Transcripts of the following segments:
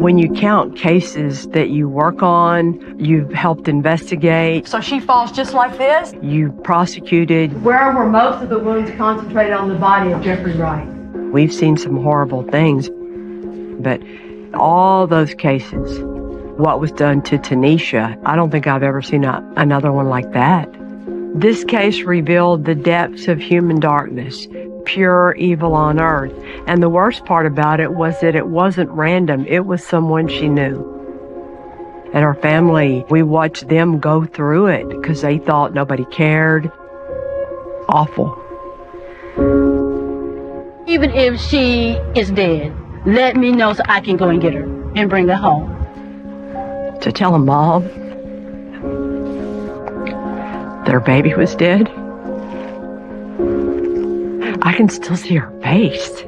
When you count cases that you work on, you've helped investigate. So she falls just like this? You prosecuted. Where were most of the wounds concentrated on the body of Jeffrey Wright? We've seen some horrible things, but all those cases, what was done to Tanisha, I don't think I've ever seen another one like that. This case revealed the depths of human darkness, pure evil on earth. And the worst part about it was that it wasn't random. It was someone she knew. And her family, we watched them go through it because they thought nobody cared. Awful. Even if she is dead, let me know so I can go and get her and bring her home. To tell a mom their baby was dead, I can still see her face.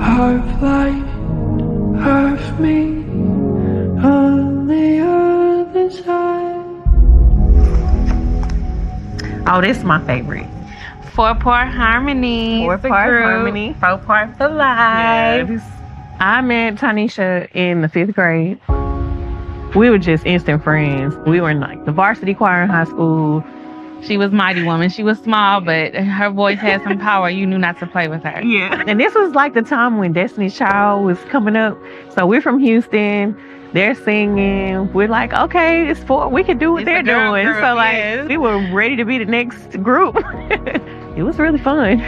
Half light, half me, on the other side. Oh, this is my favorite. 4-part harmony. 4-part harmony. 4-part for life. Yes. I met Tanisha in the 5th grade. We were just instant friends. We were in like the varsity choir in high school. She was Mighty Woman. She was small, but her voice had some power. You knew not to play with her. Yeah. And this was like the time when Destiny's Child was coming up. So we're from Houston. They're singing. We're like, okay, we can do what they're doing. Group, so like, yes. We were ready to be the next group. It was really fun.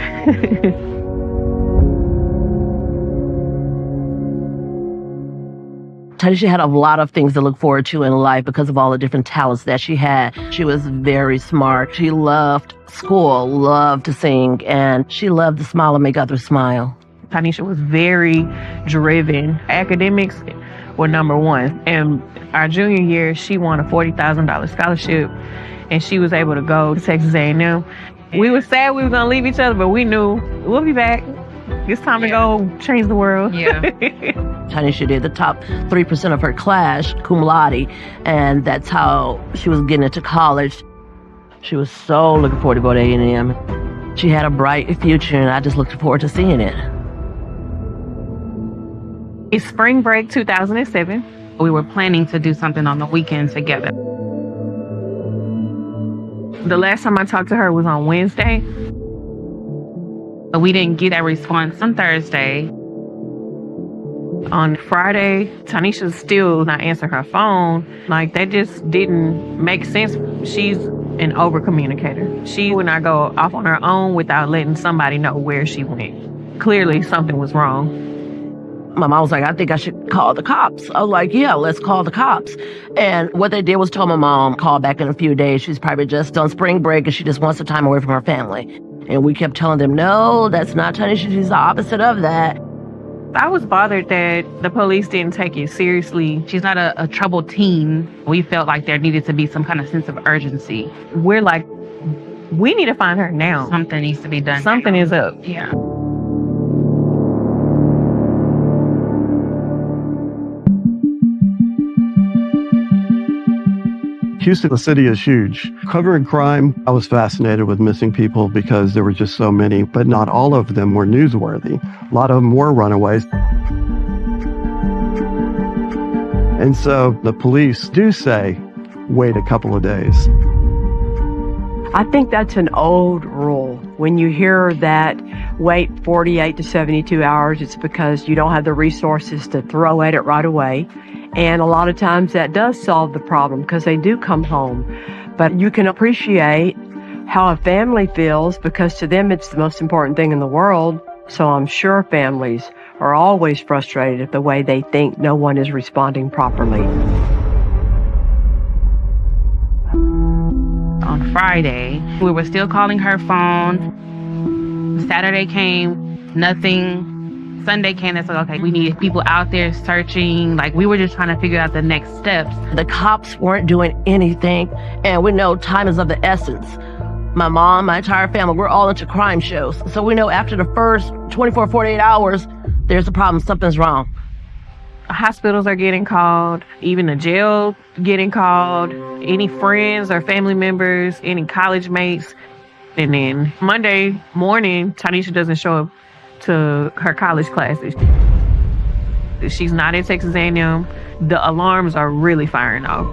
Tanisha had a lot of things to look forward to in life because of all the different talents that she had. She was very smart. She loved school, loved to sing, and she loved to smile and make others smile. Tanisha was very driven. Academics were number one. And our junior year, she won a $40,000 scholarship, and she was able to go to Texas A&M. We were sad we were going to leave each other, but we knew we'll be back. It's time to go change the world. Yeah. Tanisha did the top 3% of her class, cum laude, and that's how she was getting into college. She was so looking forward to go to A&M. She had a bright future, and I just looked forward to seeing it. It's spring break 2007. We were planning to do something on the weekend together. The last time I talked to her was on Wednesday. But we didn't get a response on Thursday. On Friday, Tanisha's still not answering her phone. Like, that just didn't make sense. She's an over-communicator. She would not go off on her own without letting somebody know where she went. Clearly, something was wrong. My mom was like, I think I should call the cops. I was like, yeah, let's call the cops. And what they did was tell my mom, call back in a few days. She's probably just on spring break and she just wants some time away from her family. And we kept telling them, no, that's not Tanisha. She's the opposite of that. I was bothered that the police didn't take it seriously. She's not a troubled teen. We felt like there needed to be some kind of sense of urgency. We're like, we need to find her now. Something needs to be done. Something now. Is up. Yeah. Houston, the city is huge. Covering crime, I was fascinated with missing people because there were just so many, but not all of them were newsworthy. A lot of them were runaways. And so the police do say, wait a couple of days. I think that's an old rule. When you hear that wait 48 to 72 hours, it's because you don't have the resources to throw at it right away. And a lot of times that does solve the problem because they do come home. But you can appreciate how a family feels because to them it's the most important thing in the world. So I'm sure families are always frustrated at the way they think no one is responding properly. On Friday, we were still calling her phone. Saturday came, nothing. Sunday came, they said, okay, we need people out there searching. Like, we were just trying to figure out the next steps. The cops weren't doing anything, and we know time is of the essence. My mom, my entire family, we're all into crime shows. So we know after the first 24, 48 hours, there's a problem, something's wrong. Hospitals are getting called, even the jail getting called, any friends or family members, any college mates. And then Monday morning, Tanisha doesn't show up to her college classes. She's not at Texas A&M. The alarms are really firing off.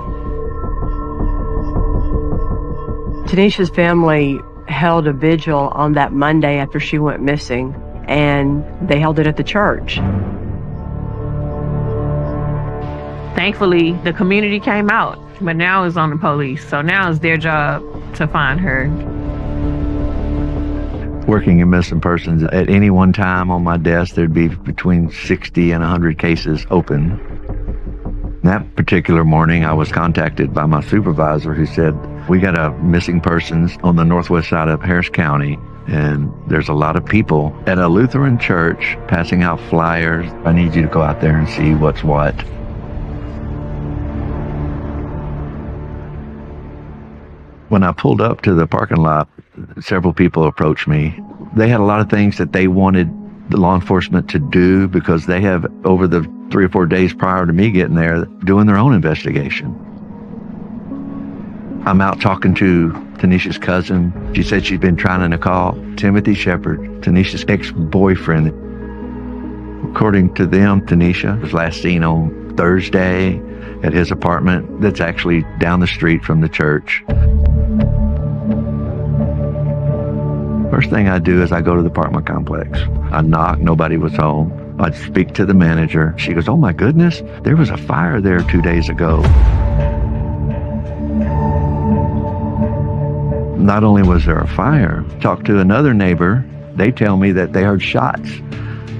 Tanisha's family held a vigil on that Monday after she went missing, and they held it at the church. Thankfully, the community came out, but now it's on the police. So now it's their job to find her. Working in missing persons, at any one time on my desk, there'd be between 60 and 100 cases open. That particular morning, I was contacted by my supervisor who said, we got a missing persons on the northwest side of Harris County, and there's a lot of people at a Lutheran church passing out flyers. I need you to go out there and see what's what. When I pulled up to the parking lot, several people approached me. They had a lot of things that they wanted the law enforcement to do because they have, over the 3 or 4 days prior to me getting there, doing their own investigation. I'm out talking to Tanisha's cousin. She said she'd been trying to call Timothy Shepard, Tanisha's ex-boyfriend. According to them, Tanisha was last seen on Thursday at his apartment that's actually down the street from the church. First thing I do is I go to the apartment complex. I knock, nobody was home. I'd speak to the manager. She goes, oh my goodness, there was a fire there 2 days ago. Not only was there a fire, talked to another neighbor. They tell me that they heard shots,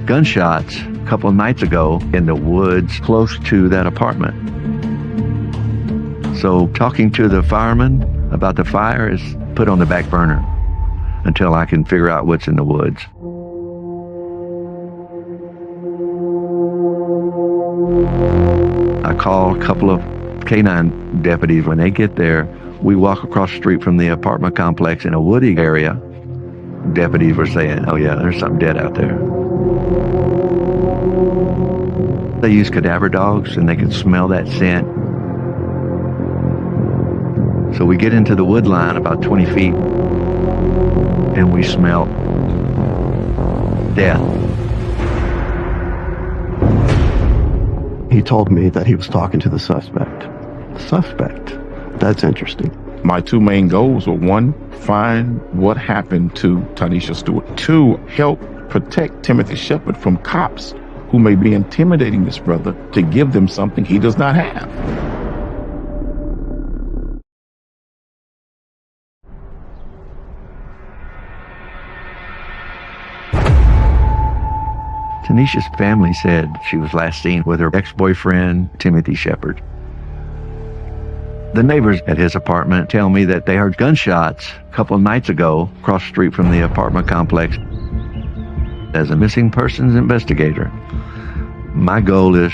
gunshots, a couple of nights ago in the woods close to that apartment. So talking to the fireman about the fire is put on the back burner until I can figure out what's in the woods. I call a couple of K-9 deputies. When they get there, we walk across the street from the apartment complex in a woody area. Deputies were saying, oh yeah, there's something dead out there. They use cadaver dogs and they can smell that scent. So we get into the wood line about 20 feet and we smell death. He told me that he was talking to the suspect. Suspect? That's interesting. My two main goals were, one, find what happened to Tanisha Stewart. Two, help protect Timothy Shepard from cops who may be intimidating this brother to give them something he does not have. Tanisha's family said she was last seen with her ex-boyfriend, Timothy Shepard. The neighbors at his apartment tell me that they heard gunshots a couple of nights ago across the street from the apartment complex. As a missing persons investigator, my goal is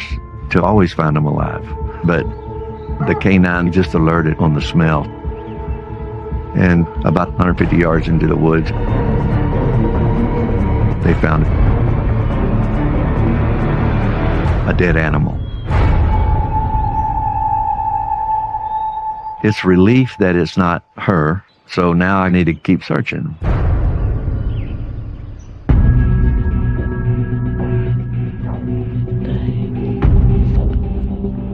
to always find them alive. But the K-9 just alerted on the smell. And about 150 yards into the woods, they found a dead animal. It's relief that it's not her, so now I need to keep searching.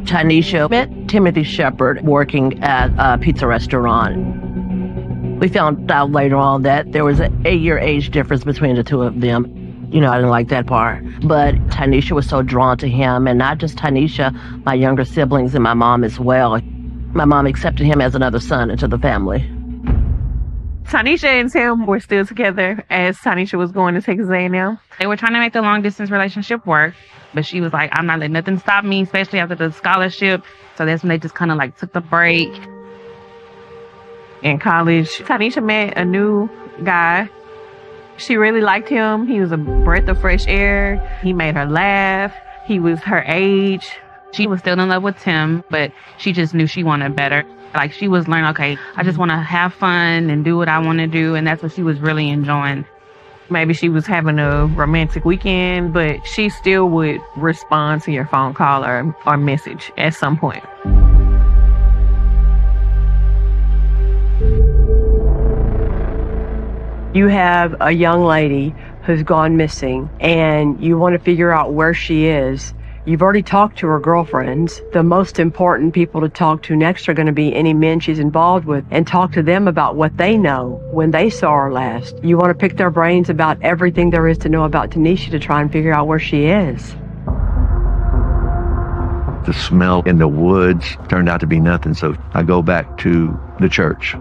Tanisha met Timothy Shepard working at a pizza restaurant. We found out later on that there was an 8-year age difference between the two of them. You know, I didn't like that part. But Tanisha was so drawn to him, and not just Tanisha, my younger siblings and my mom as well. My mom accepted him as another son into the family. Tanisha and Tim were still together as Tanisha was going to Texas A&M. They were trying to make the long distance relationship work, but she was like, I'm not letting nothing stop me, especially after the scholarship. So that's when they just kind of like took the break. In college, Tanisha met a new guy. She really liked him. He was a breath of fresh air. He made her laugh. He was her age. She was still in love with Tim, but she just knew she wanted better. Like, she was learning, okay, I just want to have fun and do what I want to do, and that's what she was really enjoying. Maybe she was having a romantic weekend, but she still would respond to your phone call or message at some point. You have a young lady who's gone missing and you want to figure out where she is. You've already talked to her girlfriends. The most important people to talk to next are going to be any men she's involved with, and talk to them about what they know when they saw her last. You want to pick their brains about everything there is to know about Tanisha to try and figure out where she is. The smell in the woods turned out to be nothing, so I go back to the church.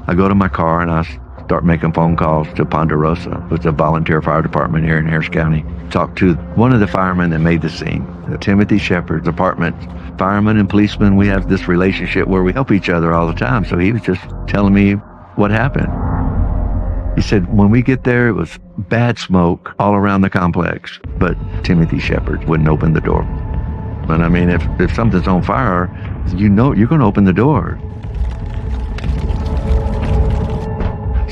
I go to my car and I start making phone calls to Ponderosa, which is a volunteer fire department here in Harris County. Talked to one of the firemen that made the scene, Timothy Shepard's apartment. Firemen and policemen, we have this relationship where we help each other all the time. So he was just telling me what happened. He said, when we get there, it was bad smoke all around the complex, but Timothy Shepard wouldn't open the door. But I mean, if something's on fire, you know you're going to open the door.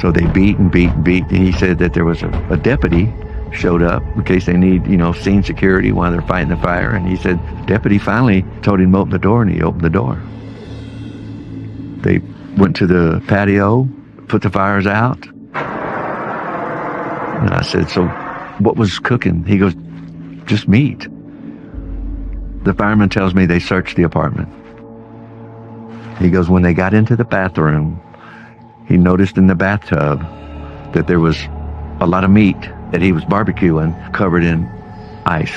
So they beat and beat and beat. And he said that there was a deputy showed up in case they need, scene security while they're fighting the fire. And he said, deputy finally told him to open the door, and he opened the door. They went to the patio, put the fires out. And I said, so what was cooking? He goes, just meat. The fireman tells me they searched the apartment. He goes, when they got into the bathroom, he noticed in the bathtub that there was a lot of meat that he was barbecuing covered in ice.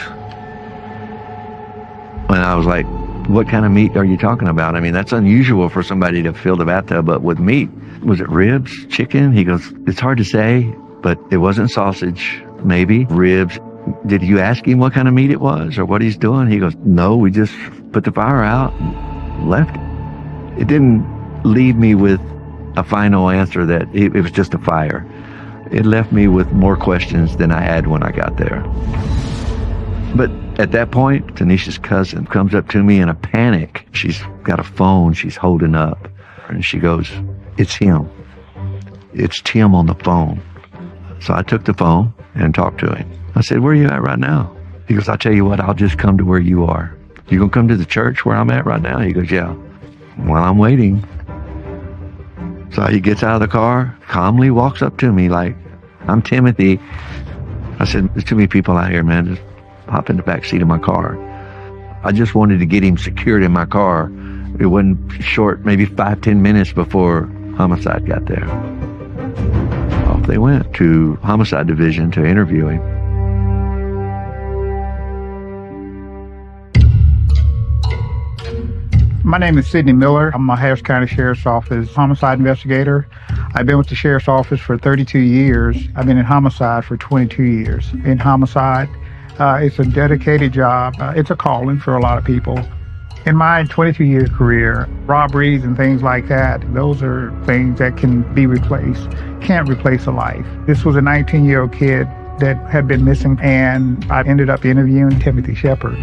And I was like, what kind of meat are you talking about? I mean, that's unusual for somebody to fill the bathtub up with meat. Was it ribs, chicken? He goes, it's hard to say, but it wasn't sausage, maybe ribs. Did you ask him what kind of meat it was or what he's doing? He goes, no, we just put the fire out and left it. It didn't leave me with a final answer that it was just a fire. It left me with more questions than I had when I got there. But at that point, Tanisha's cousin comes up to me in a panic. She's got a phone she's holding up, and she goes, it's him. It's Tim on the phone. So I took the phone and talked to him. I said, where are you at right now? He goes, I'll tell you what, I'll just come to where you are. You gonna come to the church where I'm at right now? He goes, yeah. Well, I'm waiting. So he gets out of the car, calmly walks up to me like, I'm Timothy. I said, there's too many people out here, man. Just hop in the back seat of my car. I just wanted to get him secured in my car. It wasn't short, maybe 5-10 minutes before homicide got there. Off they went to homicide division to interview him. My name is Sidney Miller. I'm a Harris County Sheriff's Office homicide investigator. I've been with the Sheriff's Office for 32 years. I've been in homicide for 22 years. In homicide, it's a dedicated job. It's a calling for a lot of people. In my 22-year career, robberies and things like that, those are things that can be replaced. Can't replace a life. This was a 19-year-old kid that had been missing, and I ended up interviewing Timothy Shepard.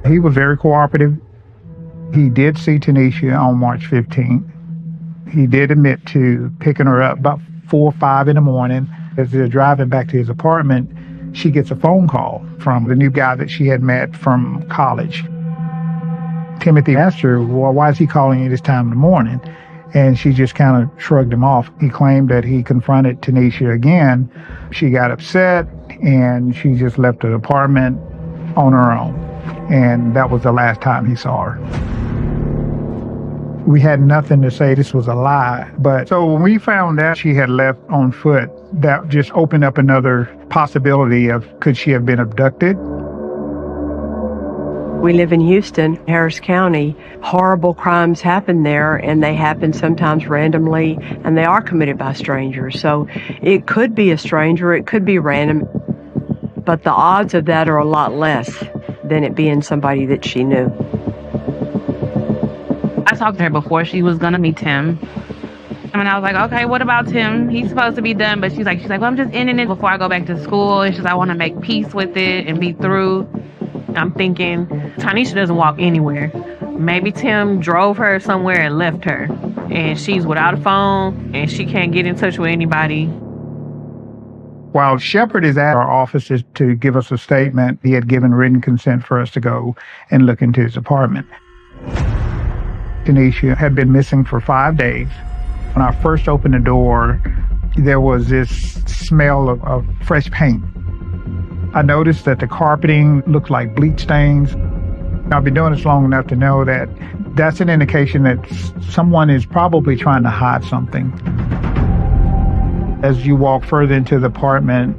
He was very cooperative. He did see Tanisha on March 15th. He did admit to picking her up about 4 or 5 in the morning. As they're driving back to his apartment, she gets a phone call from the new guy that she had met from college. Timothy asked her, well, why is he calling you this time in the morning? And she just kind of shrugged him off. He claimed that he confronted Tanisha again. She got upset, and she just left the apartment on her own. And that was the last time he saw her. We had nothing to say this was a lie. But so when we found out she had left on foot, that just opened up another possibility of, could she have been abducted? We live in Houston, Harris County. Horrible crimes happen there, and they happen sometimes randomly, and they are committed by strangers. So it could be a stranger, it could be random, but the odds of that are a lot less than it being somebody that she knew. I talked to her before she was gonna meet Tim. And I was like, okay, what about Tim? He's supposed to be done, but she's like, well, I'm just ending it before I go back to school. It's just I want to make peace with it and be through. I'm thinking, Tanisha doesn't walk anywhere. Maybe Tim drove her somewhere and left her. And she's without a phone, and she can't get in touch with anybody. While Shepard is at our offices to give us a statement, he had given written consent for us to go and look into his apartment. Tanisha had been missing for 5 days. When I first opened the door, there was this smell of fresh paint. I noticed that the carpeting looked like bleach stains. I've been doing this long enough to know that that's an indication that someone is probably trying to hide something. As you walk further into the apartment,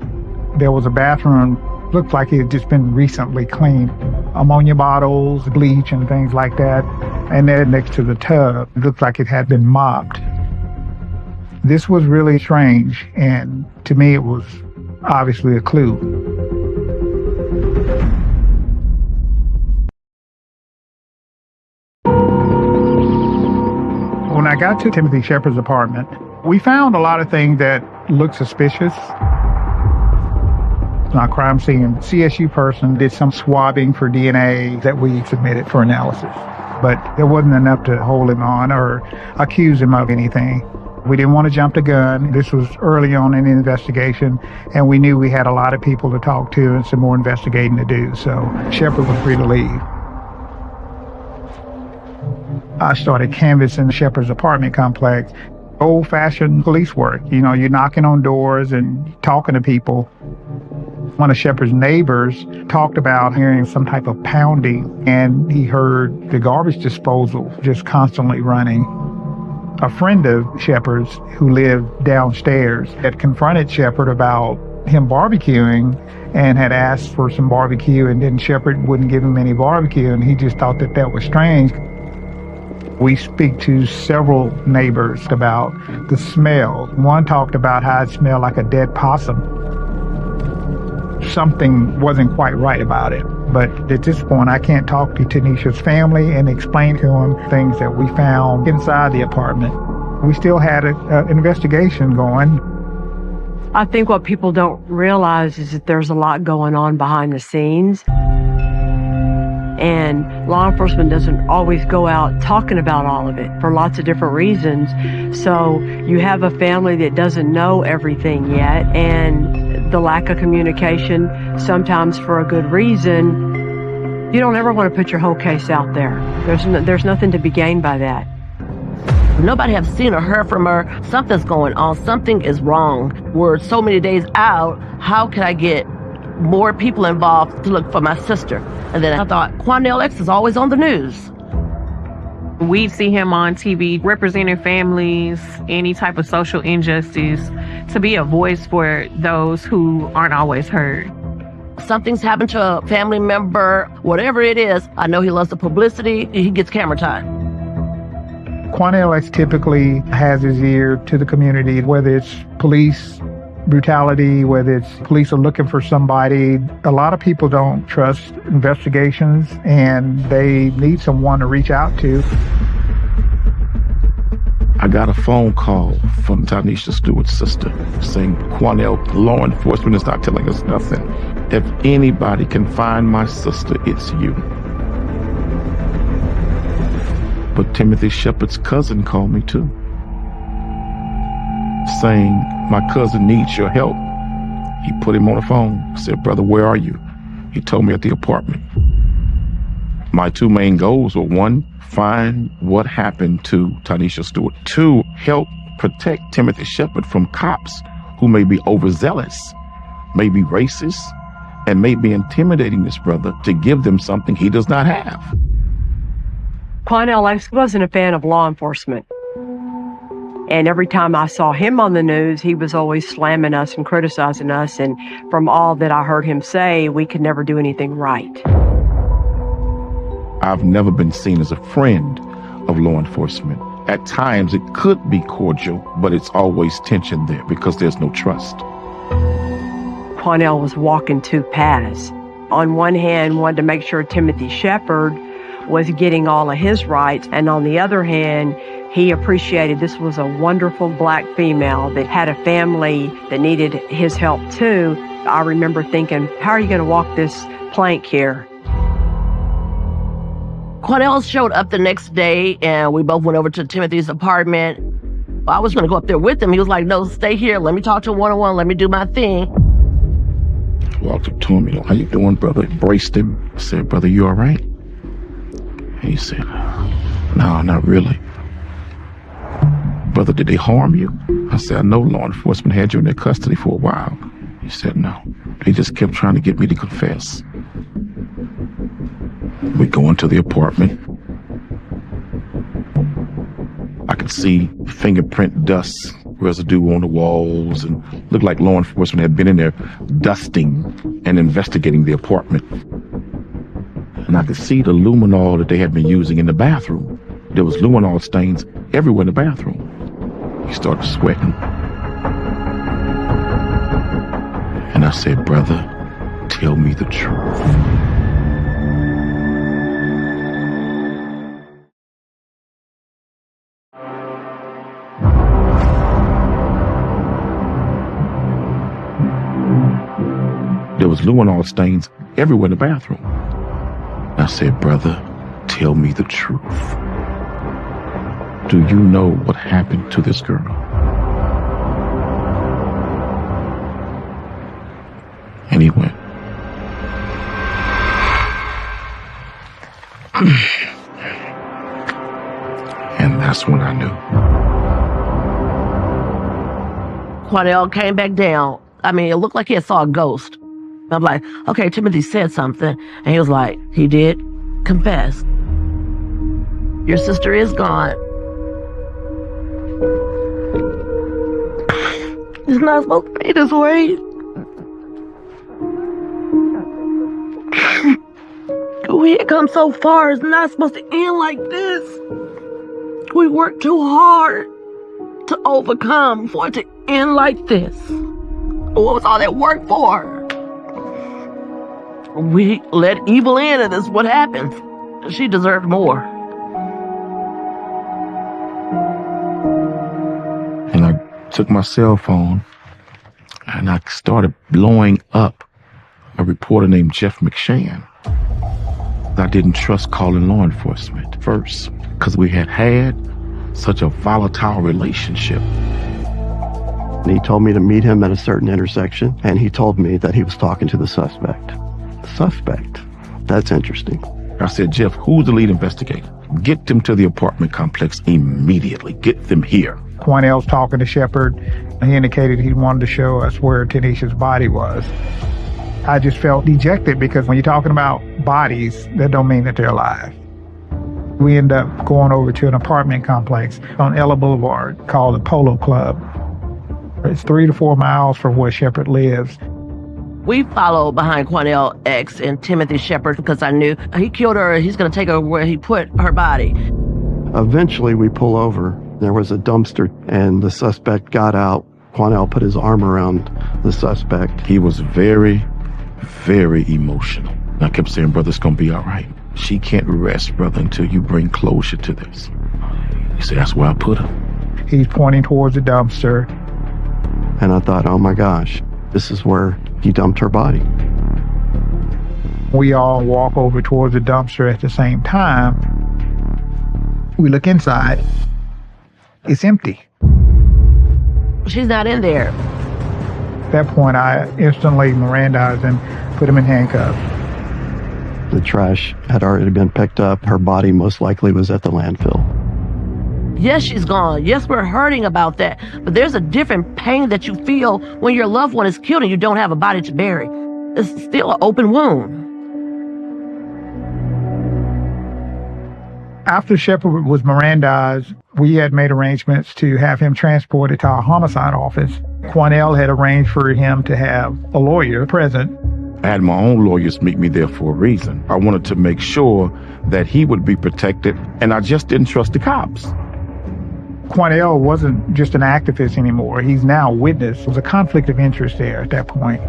there was a bathroom, looked like it had just been recently cleaned. Ammonia bottles, bleach, and things like that. And there next to the tub, it looked like it had been mopped. This was really strange, and to me it was obviously a clue. When I got to Timothy Shepard's apartment, we found a lot of things that looked suspicious. Our crime scene CSU person did some swabbing for DNA that we submitted for analysis, but there wasn't enough to hold him on or accuse him of anything. We didn't want to jump the gun. This was early on in the investigation, and we knew we had a lot of people to talk to and some more investigating to do, so Shepard was free to leave. I started canvassing Shepard's apartment complex. Old-fashioned police work. You know, you're knocking on doors and talking to people. One of Shepard's neighbors talked about hearing some type of pounding, and he heard the garbage disposal just constantly running. A friend of Shepard's who lived downstairs had confronted Shepard about him barbecuing and had asked for some barbecue, and then Shepard wouldn't give him any barbecue, and he just thought that was strange. We speak to several neighbors about the smell. One talked about how it smelled like a dead possum. Something wasn't quite right about it. But at this point, I can't talk to Tanisha's family and explain to them things that we found inside the apartment. We still had an investigation going. I think what people don't realize is that there's a lot going on behind the scenes. And law enforcement doesn't always go out talking about all of it for lots of different reasons. So you have a family that doesn't know everything yet, and the lack of communication, sometimes for a good reason. You don't ever want to put your whole case out there. There's nothing to be gained by that. Nobody have seen or heard from her. Something's going on. Something is wrong. We're so many days out. How can I get more people involved to look for my sister? And then I thought, Quanell X is always on the news. We see him on TV representing families, any type of social injustice, to be a voice for those who aren't always heard. Something's happened to a family member, whatever it is. I know he loves the publicity. He gets camera time. Quanell X typically has his ear to the community, whether it's police brutality, whether it's police are looking for somebody. A lot of people don't trust investigations, and they need someone to reach out to. I got a phone call from Tanisha Stewart's sister saying, Quanell, law enforcement is not telling us nothing. If anybody can find my sister, it's you. But Timothy Shepard's cousin called me too, saying, my cousin needs your help. He put him on the phone. I said, brother, where are you? He told me at the apartment. My two main goals were, one, find what happened to Tanisha Stewart. Two, help protect Timothy Shepard from cops who may be overzealous, may be racist, and may be intimidating this brother to give them something he does not have. Quanell X wasn't a fan of law enforcement. And every time I saw him on the news, he was always slamming us and criticizing us. And from all that I heard him say, we could never do anything right. I've never been seen as a friend of law enforcement. At times, it could be cordial, but it's always tension there because there's no trust. Quanell was walking two paths. On one hand, wanted to make sure Timothy Shepard was getting all of his rights. And on the other hand, he appreciated this was a wonderful black female that had a family that needed his help too. I remember thinking, how are you going to walk this plank here? Quanell showed up the next day, and we both went over to Timothy's apartment. I was going to go up there with him. He was like, no, stay here. Let me talk to him one-on-one. Let me do my thing. walked up to him, you know, how you doing, brother? Embraced him. I said, brother, you all right? And he said, no, not really. Brother, did they harm you? I said, I know law enforcement had you in their custody for a while. He said, no. They just kept trying to get me to confess. We go into the apartment. I could see fingerprint dust residue on the walls and looked like law enforcement had been in there dusting and investigating the apartment. And I could see the luminol that they had been using in the bathroom. There was luminol stains everywhere in the bathroom. He started sweating. And I said, brother, tell me the truth. There was luminol stains everywhere in the bathroom. I said, brother, tell me the truth. Do you know what happened to this girl? And he went. And that's when I knew. Quanell came back down. I mean, it looked like he had saw a ghost. I'm like, okay, Timothy said something. And he was like, he did confess. Your sister is gone. It's not supposed to be this way. We had come so far. It's not supposed to end like this. We worked too hard to overcome for it to end like this. What was all that work for? We let evil in, and that's what happened. She deserved more. And I took my cell phone and I started blowing up a reporter named Jeff McShann. I didn't trust calling law enforcement first because we had such a volatile relationship. And he told me to meet him at a certain intersection, and he told me that he was talking to the suspect. Suspect? That's interesting. I said, Jeff, who's the lead investigator? Get them to the apartment complex immediately. Get them here. Quanell's talking to Shepard. He indicated he wanted to show us where Tanisha's body was. I just felt dejected because when you're talking about bodies, that don't mean that they're alive. We end up going over to an apartment complex on Ella Boulevard called the Polo Club. It's 3 to 4 miles from where Shepard lives. We followed behind Quanell X and Timothy Shepard because I knew he killed her. He's going to take her where he put her body. Eventually, we pull over. There was a dumpster, and the suspect got out. Quanell put his arm around the suspect. He was very, very emotional. I kept saying, brother, it's going to be all right. She can't rest, brother, until you bring closure to this. He said, that's where I put her. He's pointing towards the dumpster. And I thought, oh my gosh, this is where he dumped her body. We all walk over towards the dumpster at the same time. We look inside. It's empty. She's not in there. At that point, I instantly Mirandized him, put him in handcuffs. The trash had already been picked up. Her body most likely was at the landfill. Yes, she's gone. Yes, we're hurting about that. But there's a different pain that you feel when your loved one is killed and you don't have a body to bury. It's still an open wound. After Shepard was Mirandized, we had made arrangements to have him transported to our homicide office. Quanell had arranged for him to have a lawyer present. I had my own lawyers meet me there for a reason. I wanted to make sure that he would be protected, and I just didn't trust the cops. Quanell wasn't just an activist anymore. He's now a witness. There was a conflict of interest there at that point.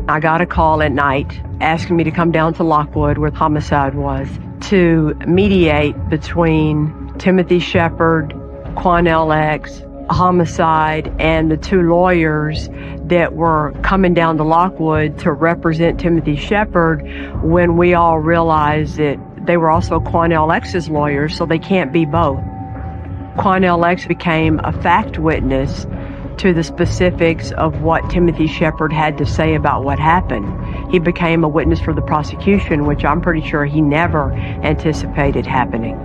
I got a call at night asking me to come down to Lockwood, where the homicide was, to mediate between Timothy Shepard, Quanell X, homicide, and the 2 lawyers that were coming down to Lockwood to represent Timothy Shepard, when we all realized that they were also Quanell X's lawyers, so they can't be both. Quanell X became a fact witness to the specifics of what Timothy Shepard had to say about what happened. He became a witness for the prosecution, which I'm pretty sure he never anticipated happening.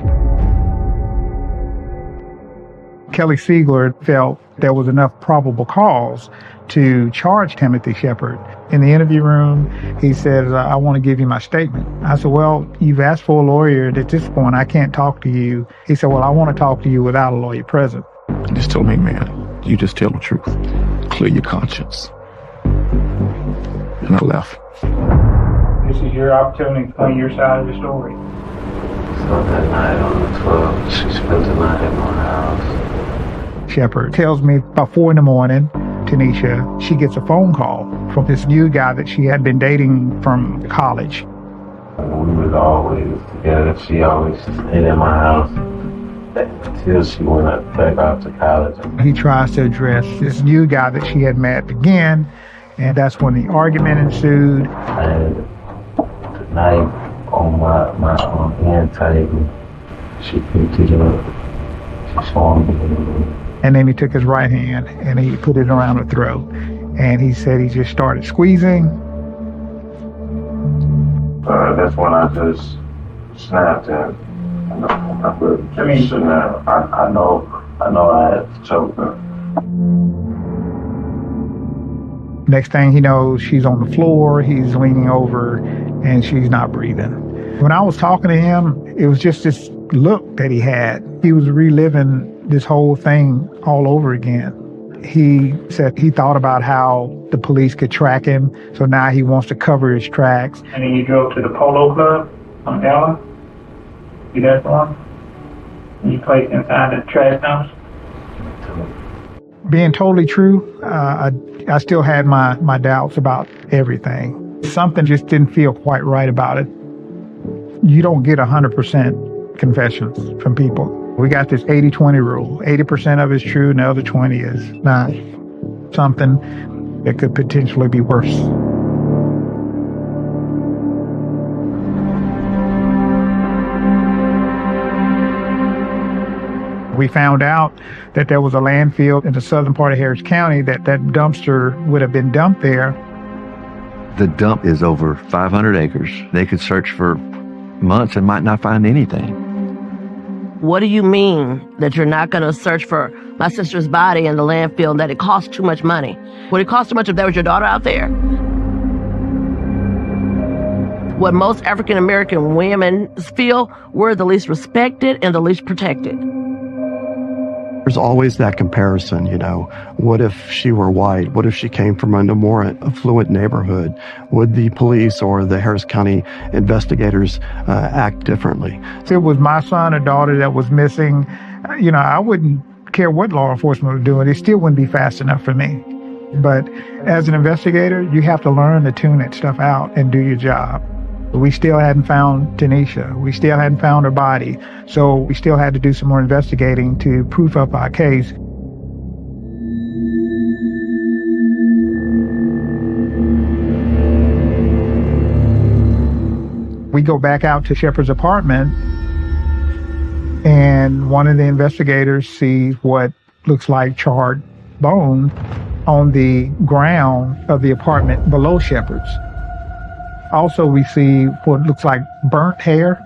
Kelly Siegler felt there was enough probable cause to charge Timothy Shepard. In the interview room, he said, I want to give you my statement. I said, well, you've asked for a lawyer. At this point, I can't talk to you. He said, well, I want to talk to you without a lawyer present. He just told me, man, you just tell the truth. Clear your conscience. And I left. This is your opportunity to explain your side of the story. So that night on the 12th, she spent the night at my house. Shepard tells me about 4 in the morning, Tanisha, she gets a phone call from this new guy that she had been dating from college. We was always together. She always stayed at my house until she went back out to college. He tries to address this new guy that she had met again, and that's when the argument ensued. And the knife on my end table, she picked it up. She saw me. And then he took his right hand and he put it around her throat. And he said he just started squeezing. That's when I just snapped and I know I had to choke her. Next thing he knows, she's on the floor, he's leaning over, and she's not breathing. When I was talking to him, it was just this look that he had. He was reliving this whole thing all over again. He said he thought about how the police could track him, so now he wants to cover his tracks. And then you drove to the Polo Club on Ella? You that one? And you played inside the trash house? Being totally true, I still had my doubts about everything. Something just didn't feel quite right about it. You don't get 100% confessions from people. We got this 80-20 rule. 80% of it is true and the other 20 is not. Something that could potentially be worse. We found out that there was a landfill in the southern part of Harris County that dumpster would have been dumped there. The dump is over 500 acres. They could search for months and might not find anything. What do you mean that you're not going to search for my sister's body in the landfill and that it costs too much money? Would it cost too much if there was your daughter out there? What most African American women feel, we're the least respected and the least protected. There's always that comparison, you know. What if she were white? What if she came from a more affluent neighborhood? Would the police or the Harris County investigators act differently? If it was my son or daughter that was missing, I wouldn't care what law enforcement was doing. It still wouldn't be fast enough for me. But as an investigator, you have to learn to tune that stuff out and do your job. We still hadn't found Tanisha. We still hadn't found her body. So we still had to do some more investigating to proof up our case. We go back out to Shepard's apartment, and one of the investigators sees what looks like charred bone on the ground of the apartment below Shepard's. Also, we see what looks like burnt hair.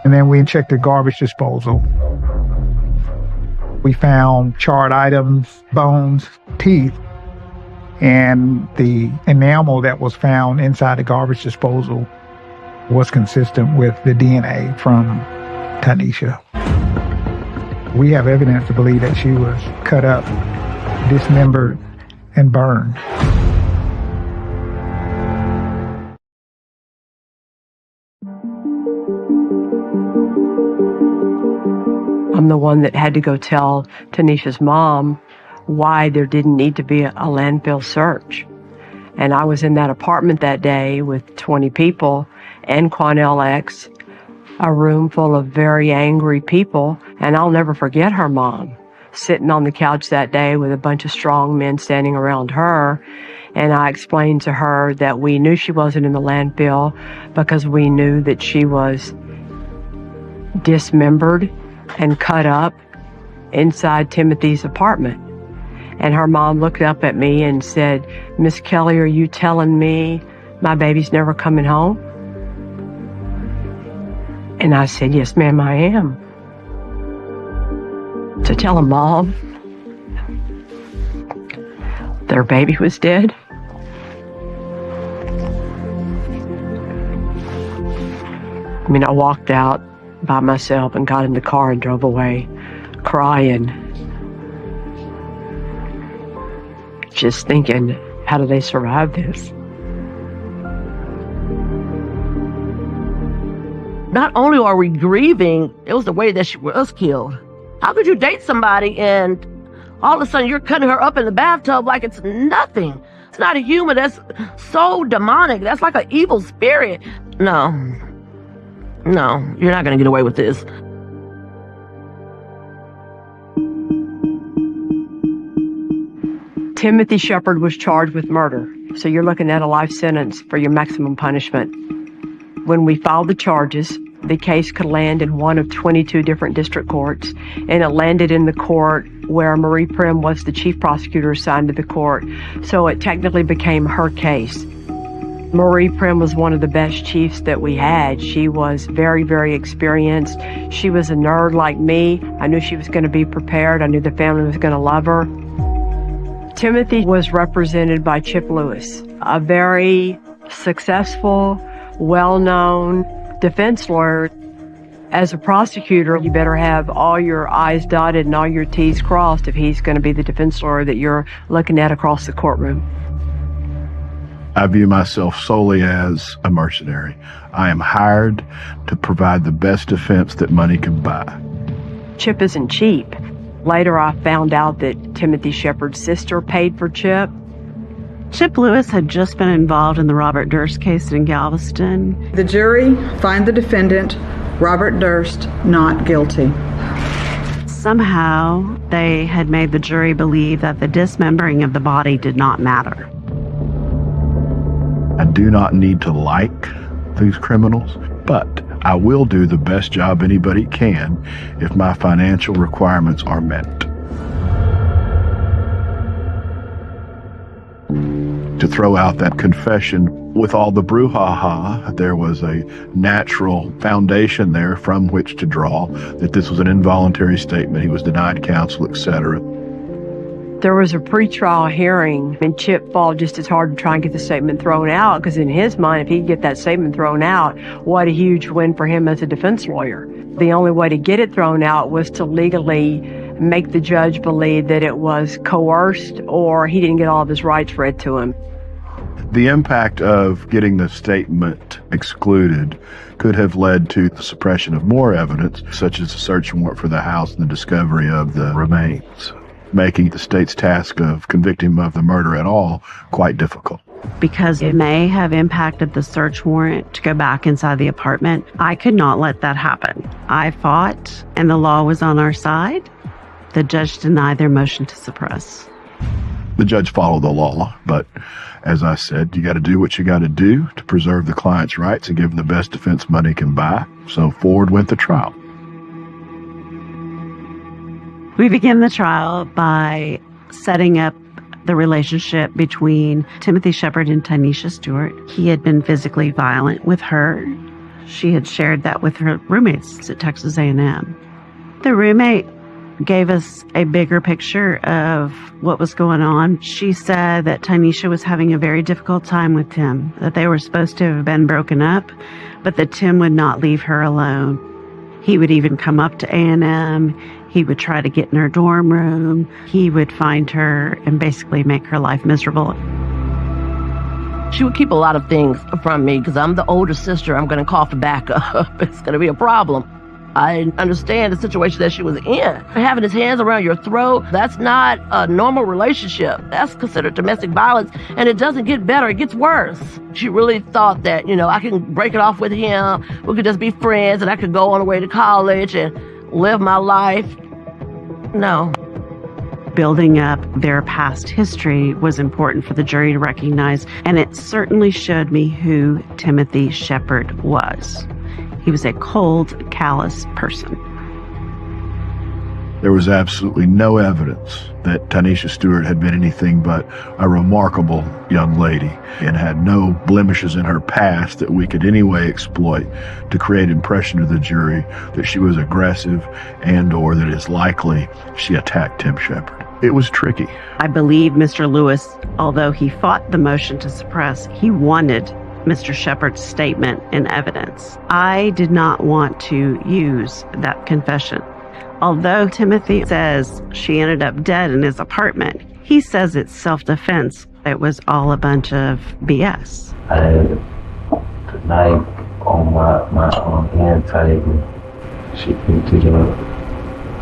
And then we checked the garbage disposal. We found charred items, bones, teeth, and the enamel that was found inside the garbage disposal was consistent with the DNA from Tanisha. We have evidence to believe that she was cut up, dismembered, and burned. I'm the one that had to go tell Tanisha's mom why there didn't need to be a landfill search. And I was in that apartment that day with 20 people and Quanell X, a room full of very angry people. And I'll never forget her mom sitting on the couch that day with a bunch of strong men standing around her. And I explained to her that we knew she wasn't in the landfill because we knew that she was dismembered and cut up inside Timothy's apartment. And her mom looked up at me and said, "Miss Kelly, are you telling me my baby's never coming home?" And I said, "Yes, ma'am, I am." To tell a mom their baby was dead. I mean, I walked out by myself and got in the car and drove away crying. Just thinking, how do they survive this? Not only are we grieving, it was the way that she was killed. How could you date somebody and all of a sudden you're cutting her up in the bathtub like it's nothing? It's not a human. That's so demonic. That's like an evil spirit. No, you're not going to get away with this. Timothy Shepard was charged with murder, so you're looking at a life sentence for your maximum punishment. When we filed the charges, the case could land in one of 22 different district courts, and it landed in the court where Marie Prim was the chief prosecutor assigned to the court, so it technically became her case. Marie Prim was one of the best chiefs that we had. She was very, very experienced. She was a nerd like me. I knew she was going to be prepared. I knew the family was going to love her. Timothy was represented by Chip Lewis, a very successful, well-known defense lawyer. As a prosecutor, you better have all your I's dotted and all your T's crossed if he's going to be the defense lawyer that you're looking at across the courtroom. I view myself solely as a mercenary. I am hired to provide the best defense that money can buy. Chip isn't cheap. Later, I found out that Timothy Shepard's sister paid for Chip. Chip Lewis had just been involved in the Robert Durst case in Galveston. The jury find the defendant, Robert Durst, not guilty. Somehow, they had made the jury believe that the dismembering of the body did not matter. I do not need to like these criminals, but I will do the best job anybody can if my financial requirements are met. To throw out that confession with all the brouhaha, there was a natural foundation there from which to draw that this was an involuntary statement. He was denied counsel, etc. There was a pretrial hearing, and Chip fought just as hard to try and get the statement thrown out, because in his mind, if he could get that statement thrown out, what a huge win for him as a defense lawyer. The only way to get it thrown out was to legally make the judge believe that it was coerced or he didn't get all of his rights read to him. The impact of getting the statement excluded could have led to the suppression of more evidence, such as a search warrant for the house and the discovery of the remains, making the state's task of convicting him of the murder at all quite difficult. Because it may have impacted the search warrant to go back inside the apartment, I could not let that happen. I fought, and the law was on our side. The judge denied their motion to suppress. The judge followed the law, but as I said, you got to do what you got to do to preserve the client's rights and give them the best defense money can buy. So forward went the trial. We began the trial by setting up the relationship between Timothy Shepard and Tanisha Stewart. He had been physically violent with her. She had shared that with her roommates at Texas A&M. The roommate gave us a bigger picture of what was going on. She said that Tanisha was having a very difficult time with Tim, that they were supposed to have been broken up, but that Tim would not leave her alone. He would even come up to A&M. He would try to get in her dorm room. He would find her and basically make her life miserable. She would keep a lot of things from me because I'm the older sister. I'm going to call for backup. It's going to be a problem. I understand the situation that she was in. Having his hands around your throat, that's not a normal relationship. That's considered domestic violence, and it doesn't get better, it gets worse. She really thought that, I can break it off with him, we could just be friends, and I could go on the way to college and live my life. No. Building up their past history was important for the jury to recognize, and it certainly showed me who Timothy Shepard was. He was a cold, callous person. There was absolutely no evidence that Tanisha Stewart had been anything but a remarkable young lady and had no blemishes in her past that we could anyway exploit to create impression to the jury that she was aggressive and or that it's likely she attacked Tim Shepard. It was tricky. I believe Mr. Lewis, although he fought the motion to suppress, he wanted Mr. Shepard's statement in evidence. I did not want to use that confession. Although Timothy says she ended up dead in his apartment, he says it's self-defense. It was all a bunch of BS. I had the knife on my hand table. She picked it up.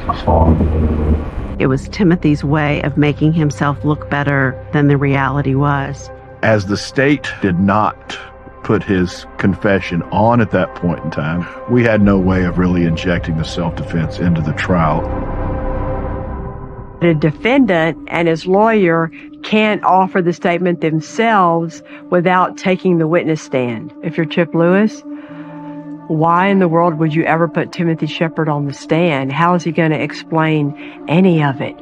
She saw me. It was Timothy's way of making himself look better than the reality was. As the state did not put his confession on at that point in time, we had no way of really injecting the self-defense into the trial. The defendant and his lawyer can't offer the statement themselves without taking the witness stand. If you're Chip Lewis, why in the world would you ever put Timothy Shepard on the stand? How is he going to explain any of it?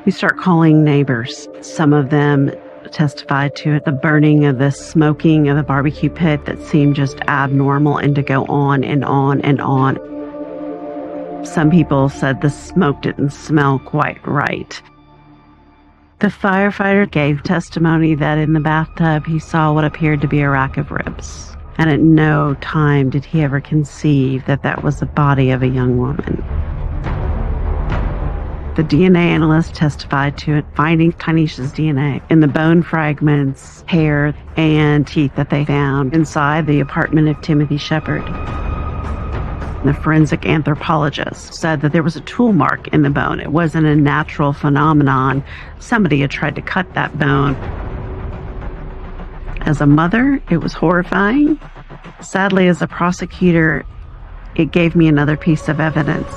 We start calling neighbors. Some of them testified to it, the burning of the smoking of the barbecue pit that seemed just abnormal and to go on and on and on. Some people said the smoke didn't smell quite right. The firefighter gave testimony that in the bathtub he saw what appeared to be a rack of ribs. And at no time did he ever conceive that that was the body of a young woman. The DNA analyst testified to it, finding Tanisha's DNA in the bone fragments, hair, and teeth that they found inside the apartment of Timothy Shepard. The forensic anthropologist said that there was a tool mark in the bone. It wasn't a natural phenomenon. Somebody had tried to cut that bone. As a mother, it was horrifying. Sadly, as a prosecutor, it gave me another piece of evidence.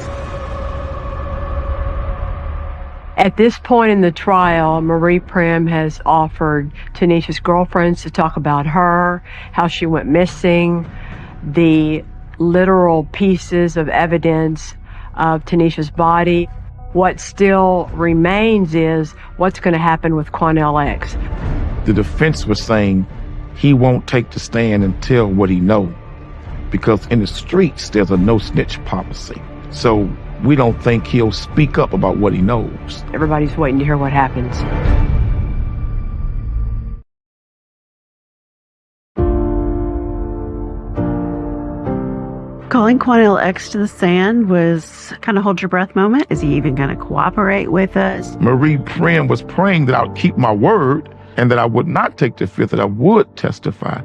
At this point in the trial, Marie Prim has offered Tanisha's girlfriends to talk about her, how she went missing, the literal pieces of evidence of Tanisha's body. What still remains is what's going to happen with Quanell X. The defense was saying he won't take the stand and tell what he knows because in the streets there's a no snitch policy. So we don't think he'll speak up about what he knows. Everybody's waiting to hear what happens. Calling Quanell X to the stand was kind of hold your breath moment. Is he even going to cooperate with us? Marie Prim was praying that I would keep my word and that I would not take the fifth, that I would testify.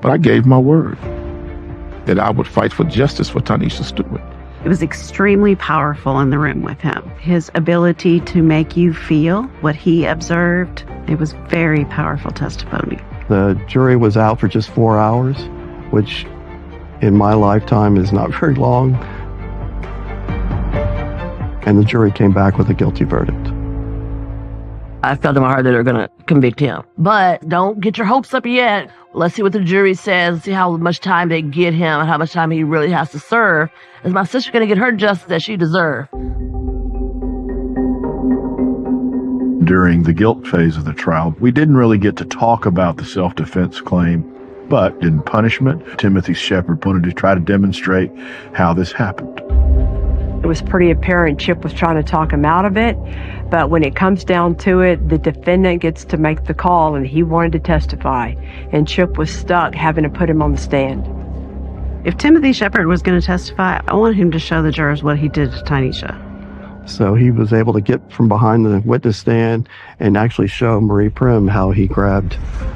But I gave my word that I would fight for justice for Tanisha Stewart. It was extremely powerful in the room with him. His ability to make you feel what he observed, it was very powerful testimony. The jury was out for just 4 hours, which in my lifetime is not very long. And the jury came back with a guilty verdict. I felt in my heart that they're going to convict him. But don't get your hopes up yet. Let's see what the jury says, see how much time they get him and how much time he really has to serve. Is my sister going to get her justice that she deserves? During the guilt phase of the trial, we didn't really get to talk about the self-defense claim, but in punishment, Timothy Shepard wanted to try to demonstrate how this happened. It was pretty apparent Chip was trying to talk him out of it, but when it comes down to it, the defendant gets to make the call, and he wanted to testify, and Chip was stuck having to put him on the stand. If Timothy Shepard was going to testify, I want him to show the jurors what he did to Tanisha. So he was able to get from behind the witness stand and actually show Marie Prim how he grabbed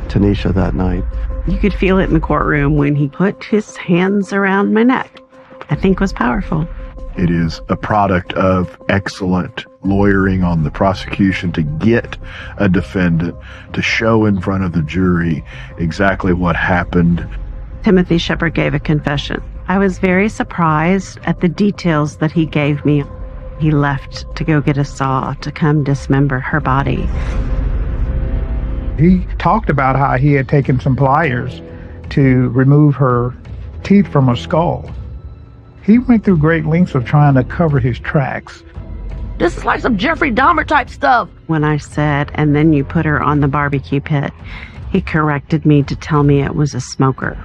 Tanisha that night. You could feel it in the courtroom when he put his hands around my neck. I think it was powerful. It is a product of excellent lawyering on the prosecution to get a defendant to show in front of the jury exactly what happened. Timothy Shepard gave a confession. I was very surprised at the details that he gave me. He left to go get a saw to come dismember her body. He talked about how he had taken some pliers to remove her teeth from her skull. He went through great lengths of trying to cover his tracks. This is like some Jeffrey Dahmer type stuff. When I said, and then you put her on the barbecue pit, he corrected me to tell me it was a smoker.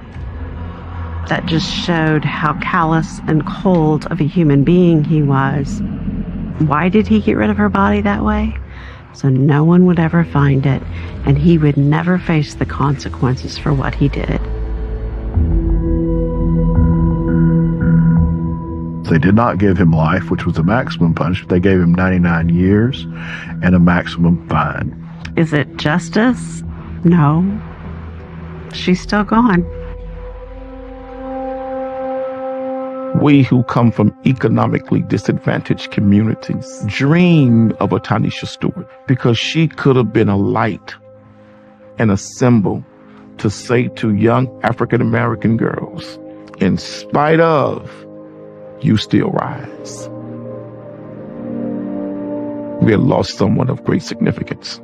That just showed how callous and cold of a human being he was. Why did he get rid of her body that way? So no one would ever find it, and he would never face the consequences for what he did. They did not give him life, which was the maximum punishment. They gave him 99 years and a maximum fine. Is it justice? No. She's still gone. We who come from economically disadvantaged communities dream of a Tanisha Stewart because she could have been a light and a symbol to say to young African-American girls, in spite of, you still rise. We had lost someone of great significance.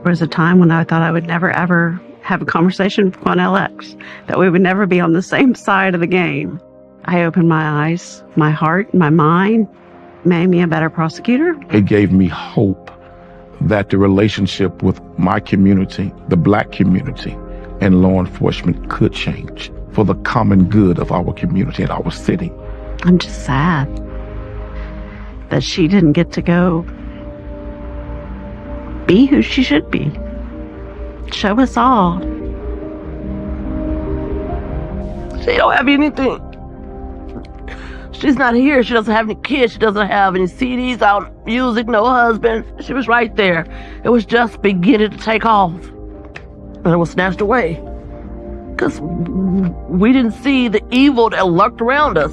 There was a time when I thought I would never, ever have a conversation with Quan LX, that we would never be on the same side of the game. I opened my eyes, my heart, my mind, made me a better prosecutor. It gave me hope that the relationship with my community, the Black community, and law enforcement could change for the common good of our community and our city. I'm just sad that she didn't get to go be who she should be. Show us all. She don't have anything. She's not here. She doesn't have any kids. She doesn't have any CDs out, music, no husband. She was right there. It was just beginning to take off. And it was snatched away. Because we didn't see the evil that lurked around us.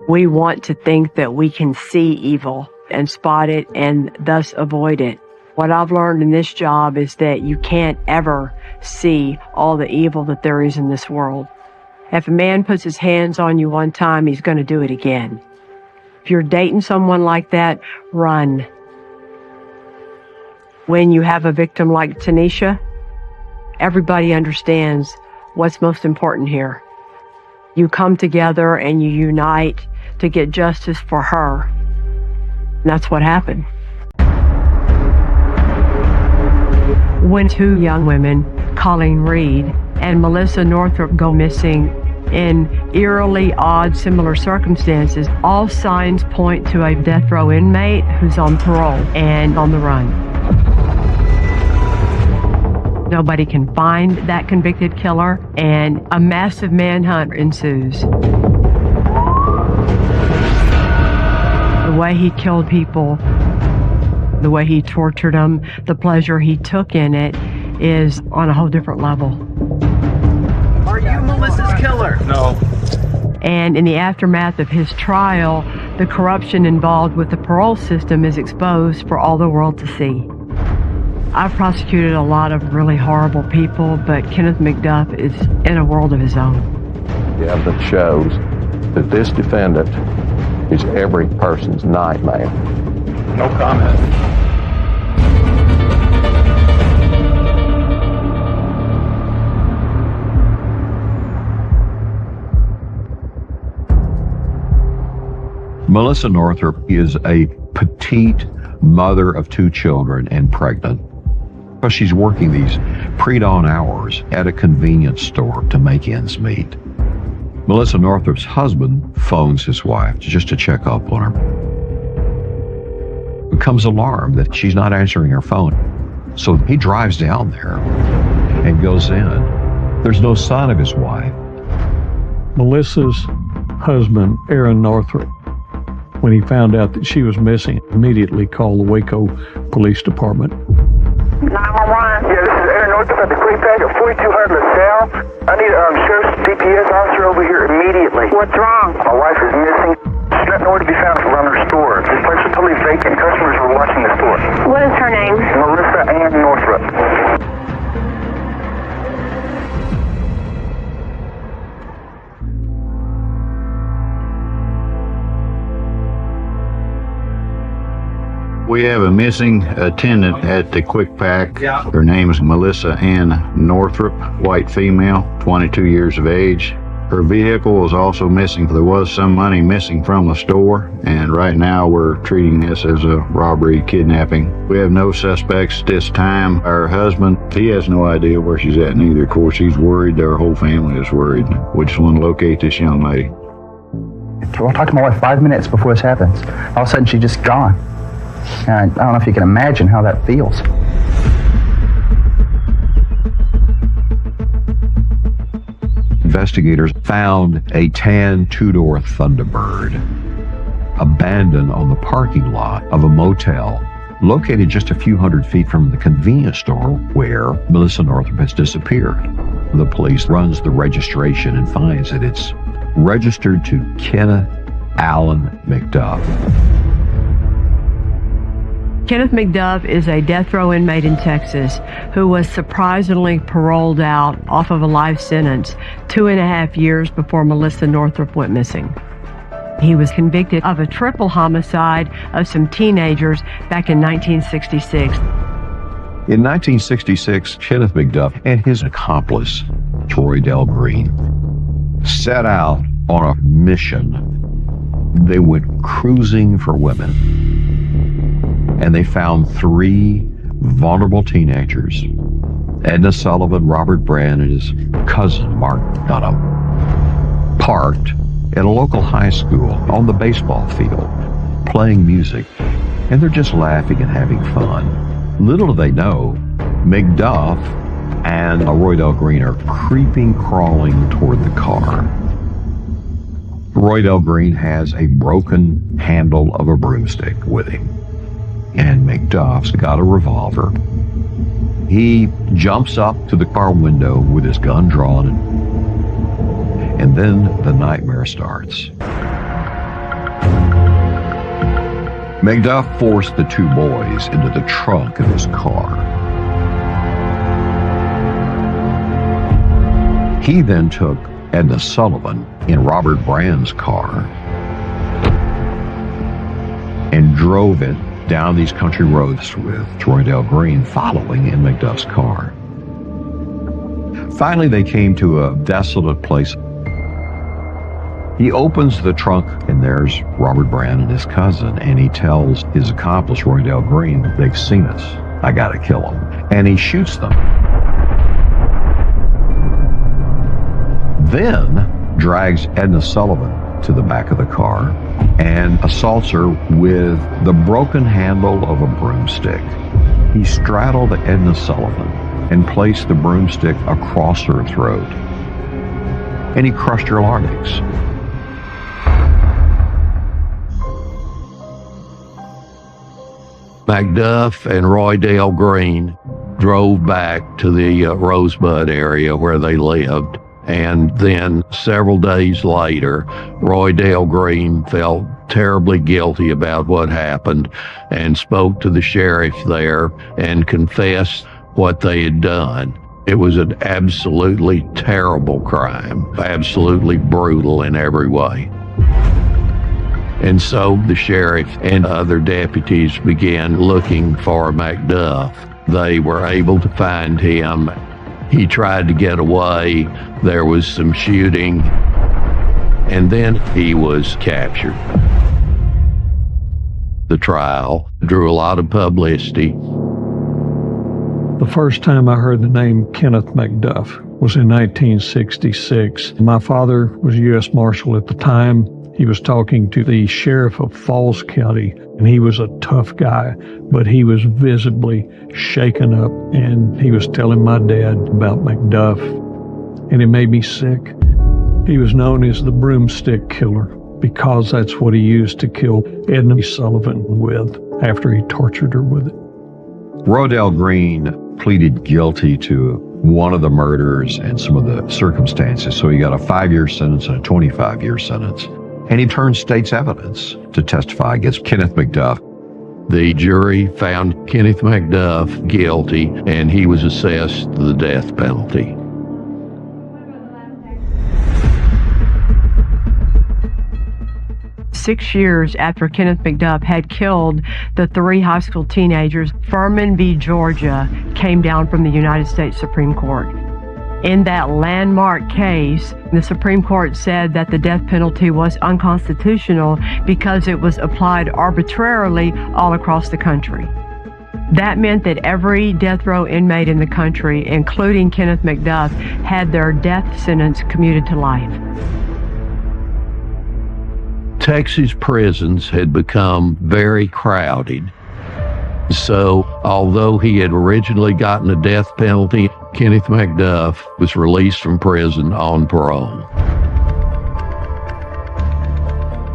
We want to think that we can see evil and spot it and thus avoid it. What I've learned in this job is that you can't ever see all the evil that there is in this world. If a man puts his hands on you one time, he's going to do it again. If you're dating someone like that, run. When you have a victim like Tanisha, everybody understands what's most important here. You come together and you unite to get justice for her. And that's what happened. When two young women, Colleen Reed and Melissa Northrop, go missing in eerily odd, similar circumstances, all signs point to a death row inmate who's on parole and on the run. Nobody can find that convicted killer, and a massive manhunt ensues. The way he killed people, the way he tortured them, the pleasure he took in it is on a whole different level. Are you Melissa's killer? No. And in the aftermath of his trial, the corruption involved with the parole system is exposed for all the world to see. I've prosecuted a lot of really horrible people, but Kenneth McDuff is in a world of his own. The evidence shows that this defendant is every person's nightmare. No comment. Melissa Northrop is a petite mother of two children and pregnant. She's working these pre-dawn hours at a convenience store to make ends meet. Melissa Northrop's husband phones his wife just to check up on her. Becomes alarmed that she's not answering her phone. So he drives down there and goes in. There's no sign of his wife. Melissa's husband, Aaron Northrop, when he found out that she was missing, immediately called the Waco Police Department. 911. Yeah, this is Aaron Northrop at the Quick Bag at 4200 LaSalle. I need a sheriff's DPS officer over here immediately. What's wrong? My wife is missing. She's not nowhere to be found around her store. This place is totally vacant. Customers were watching the store. What is her name? Melissa Ann Northrop. We have a missing attendant at the Quick Pack. Her name is Melissa Ann Northrup, white female, 22 years of age. Her vehicle was also missing. There was some money missing from the store, and right now we're treating this as a robbery kidnapping. We have no suspects at this time. Our husband, he has no idea where she's at neither. Of course, he's worried. Our whole family is worried. We just want to locate this young lady. I talked to my wife 5 minutes before this happens. All of a sudden, she's just gone. And I don't know if you can imagine how that feels. Investigators found a tan two-door Thunderbird abandoned on the parking lot of a motel located just a few hundred feet from the convenience store where Melissa Northrup has disappeared. The police runs the registration and finds that it's registered to Kenneth Allen McDuff. Kenneth McDuff is a death row inmate in Texas who was surprisingly paroled out off of a life sentence 2.5 years before Melissa Northrup went missing. He was convicted of a triple homicide of some teenagers back in 1966. In 1966, Kenneth McDuff and his accomplice, Troy Dell Green, set out on a mission. They went cruising for women. And they found 3 vulnerable teenagers, Edna Sullivan, Robert Brand, and his cousin, Mark Dunham, parked at a local high school on the baseball field, playing music, and they're just laughing and having fun. Little do they know, McDuff and Roy Dell Green are creeping, crawling toward the car. Roy Dell Green has a broken handle of a broomstick with him. And McDuff's got a revolver. He jumps up to the car window with his gun drawn, and then the nightmare starts. McDuff forced the 2 boys into the trunk of his car. He then took Edna Sullivan in Robert Brand's car and drove it down these country roads with Troy Dell Green following in McDuff's car. Finally, they came to a desolate place. He opens the trunk, and there's Robert Brand and his cousin, and he tells his accomplice, Roy Dell Green, they've seen us. I gotta kill them. And he shoots them. Then drags Edna Sullivan to the back of the car and assaults her with the broken handle of a broomstick. He straddled Edna Sullivan and placed the broomstick across her throat, and he crushed her larynx. McDuff and Roy Dell Green drove back to the Rosebud area where they lived. And then several days later, Roy Dell Green felt terribly guilty about what happened and spoke to the sheriff there and confessed what they had done. It was an absolutely terrible crime, absolutely brutal in every way. And so the sheriff and other deputies began looking for McDuff. They were able to find him. He tried to get away. There was some shooting, and then he was captured. The trial drew a lot of publicity. The first time I heard the name Kenneth McDuff was in 1966. My father was U.S. Marshal at the time. He was talking to the sheriff of Falls County, and he was a tough guy, but he was visibly shaken up, and he was telling my dad about McDuff, and it made me sick. He was known as the broomstick killer because that's what he used to kill Edna Sullivan with after he tortured her with it. Roy Dell Green pleaded guilty to one of the murders and some of the circumstances, so he got a 5-year sentence and a 25-year sentence. And he turned state's evidence to testify against Kenneth McDuff. The jury found Kenneth McDuff guilty, and he was assessed the death penalty. 6 years after Kenneth McDuff had killed the 3 high school teenagers, Furman v. Georgia came down from the United States Supreme Court. In that landmark case, the Supreme Court said that the death penalty was unconstitutional because it was applied arbitrarily all across the country. That meant that every death row inmate in the country, including Kenneth McDuff, had their death sentence commuted to life. Texas prisons had become very crowded. So, although he had originally gotten a death penalty, Kenneth McDuff was released from prison on parole.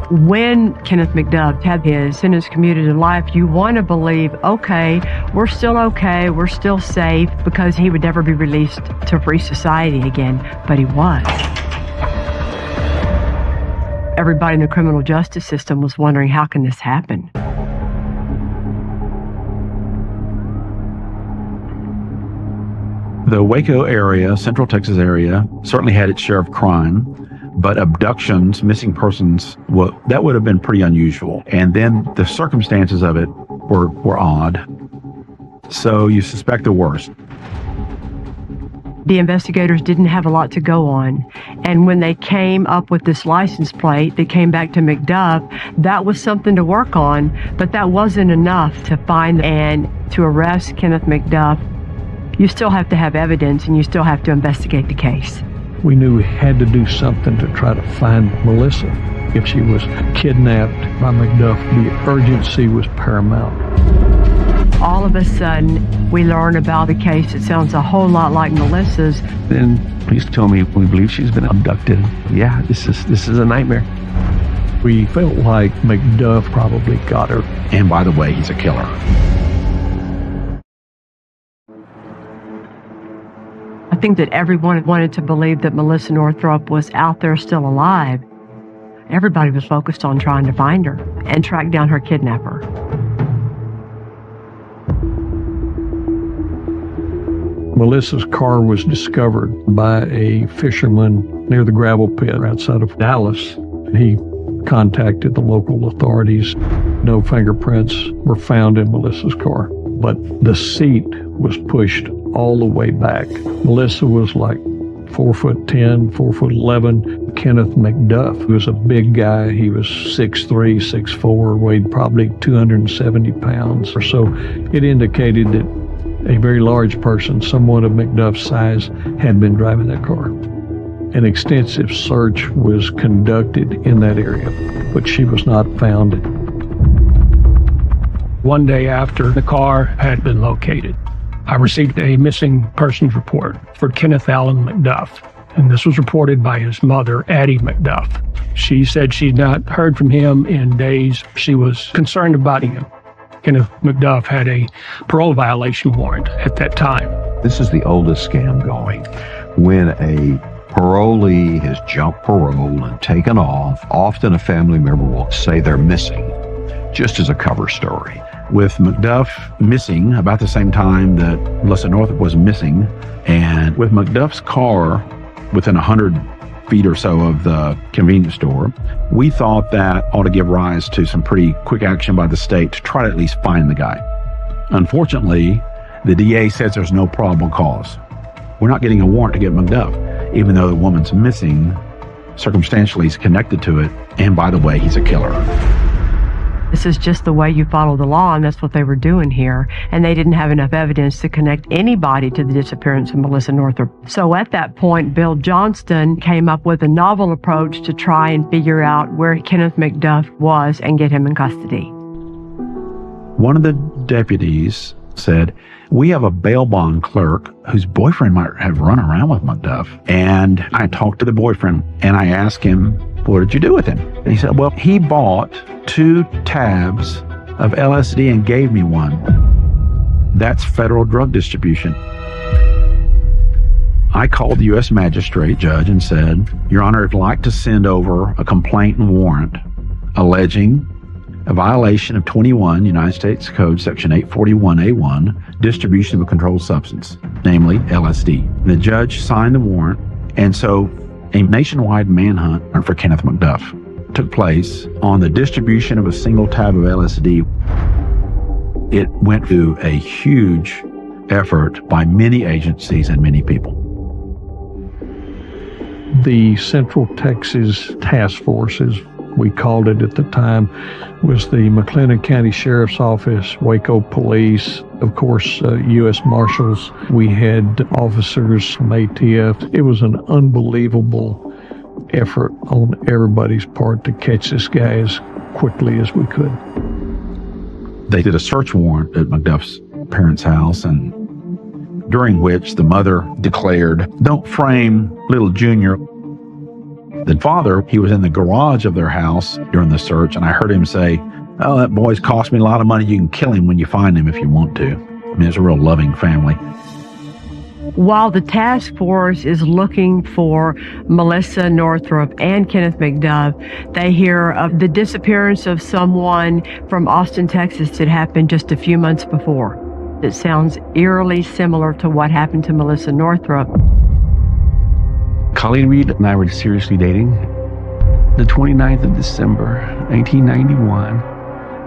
When Kenneth McDuff had his sentence commuted to life, you want to believe, okay, we're still safe, because he would never be released to free society again, but he was. Everybody in the criminal justice system was wondering, how can this happen? The Waco area, Central Texas area, certainly had its share of crime, but abductions, missing persons, that would have been pretty unusual. And then the circumstances of it were odd. So you suspect the worst. The investigators didn't have a lot to go on. And when they came up with this license plate that came back to McDuff, that was something to work on, but that wasn't enough to find and to arrest Kenneth McDuff. You still have to have evidence, and you still have to investigate the case. We knew we had to do something to try to find Melissa. If she was kidnapped by McDuff, the urgency was paramount. All of a sudden, we learn about a case that sounds a whole lot like Melissa's. Then police told me, we believe she's been abducted. Yeah, this is a nightmare. We felt like McDuff probably got her. And by the way, he's a killer. I think that everyone wanted to believe that Melissa Northrup was out there still alive. Everybody was focused on trying to find her and track down her kidnapper. Melissa's car was discovered by a fisherman near the gravel pit outside of Dallas. He contacted the local authorities. No fingerprints were found in Melissa's car, but the seat was pushed all the way back. Melissa was like 4'10", 4'11". Kenneth McDuff was a big guy. He was 6'3", 6'4", weighed probably 270 pounds or so. It indicated that a very large person, someone of McDuff's size, had been driving that car. An extensive search was conducted in that area, but she was not found. One day after the car had been located, I received a missing persons report for Kenneth Allen McDuff, and this was reported by his mother, Addie McDuff. She said she'd not heard from him in days. She was concerned about him. Kenneth McDuff had a parole violation warrant at that time. This is the oldest scam going. When a parolee has jumped parole and taken off, often a family member will say they're missing, just as a cover story. With McDuff missing about the same time that Melissa Northup was missing, and with McDuff's car within 100 feet or so of the convenience store, we thought that ought to give rise to some pretty quick action by the state to try to at least find the guy. Unfortunately, the DA says there's no probable cause. We're not getting a warrant to get McDuff, even though the woman's missing. Circumstantially, he's connected to it, and by the way, he's a killer. This is just the way you follow the law, and that's what they were doing here. And they didn't have enough evidence to connect anybody to the disappearance of Melissa Northup. So at that point, Bill Johnston came up with a novel approach to try and figure out where Kenneth McDuff was and get him in custody. One of the deputies said, we have a bail bond clerk whose boyfriend might have run around with McDuff. And I talked to the boyfriend, and I asked him, what did you do with him? And he said, well, he bought 2 tabs of LSD and gave me one. That's federal drug distribution. I called the U.S. magistrate judge and said, Your Honor, I'd like to send over a complaint and warrant alleging a violation of 21 United States Code Section 841A1, distribution of a controlled substance, namely LSD. The judge signed the warrant, and so a nationwide manhunt for Kenneth McDuff took place on the distribution of a single tab of LSD. It went through a huge effort by many agencies and many people. The Central Texas Task Force, as we called it at the time, was the McLennan County Sheriff's Office, Waco Police, of course, U.S. Marshals. We had officers from ATF. It was an unbelievable effort on everybody's part to catch this guy as quickly as we could. They did a search warrant at McDuff's parents' house, and during which the mother declared, "Don't frame little Junior." The father, he was in the garage of their house during the search, and I heard him say, "Oh, that boy's cost me a lot of money. You can kill him when you find him if you want to." I mean, it's a real loving family. While the task force is looking for Melissa Northrup and Kenneth McDuff, they hear of the disappearance of someone from Austin, Texas that happened just a few months before. It sounds eerily similar to what happened to Melissa Northrup. Colleen Reed and I were seriously dating. The 29th of December, 1991,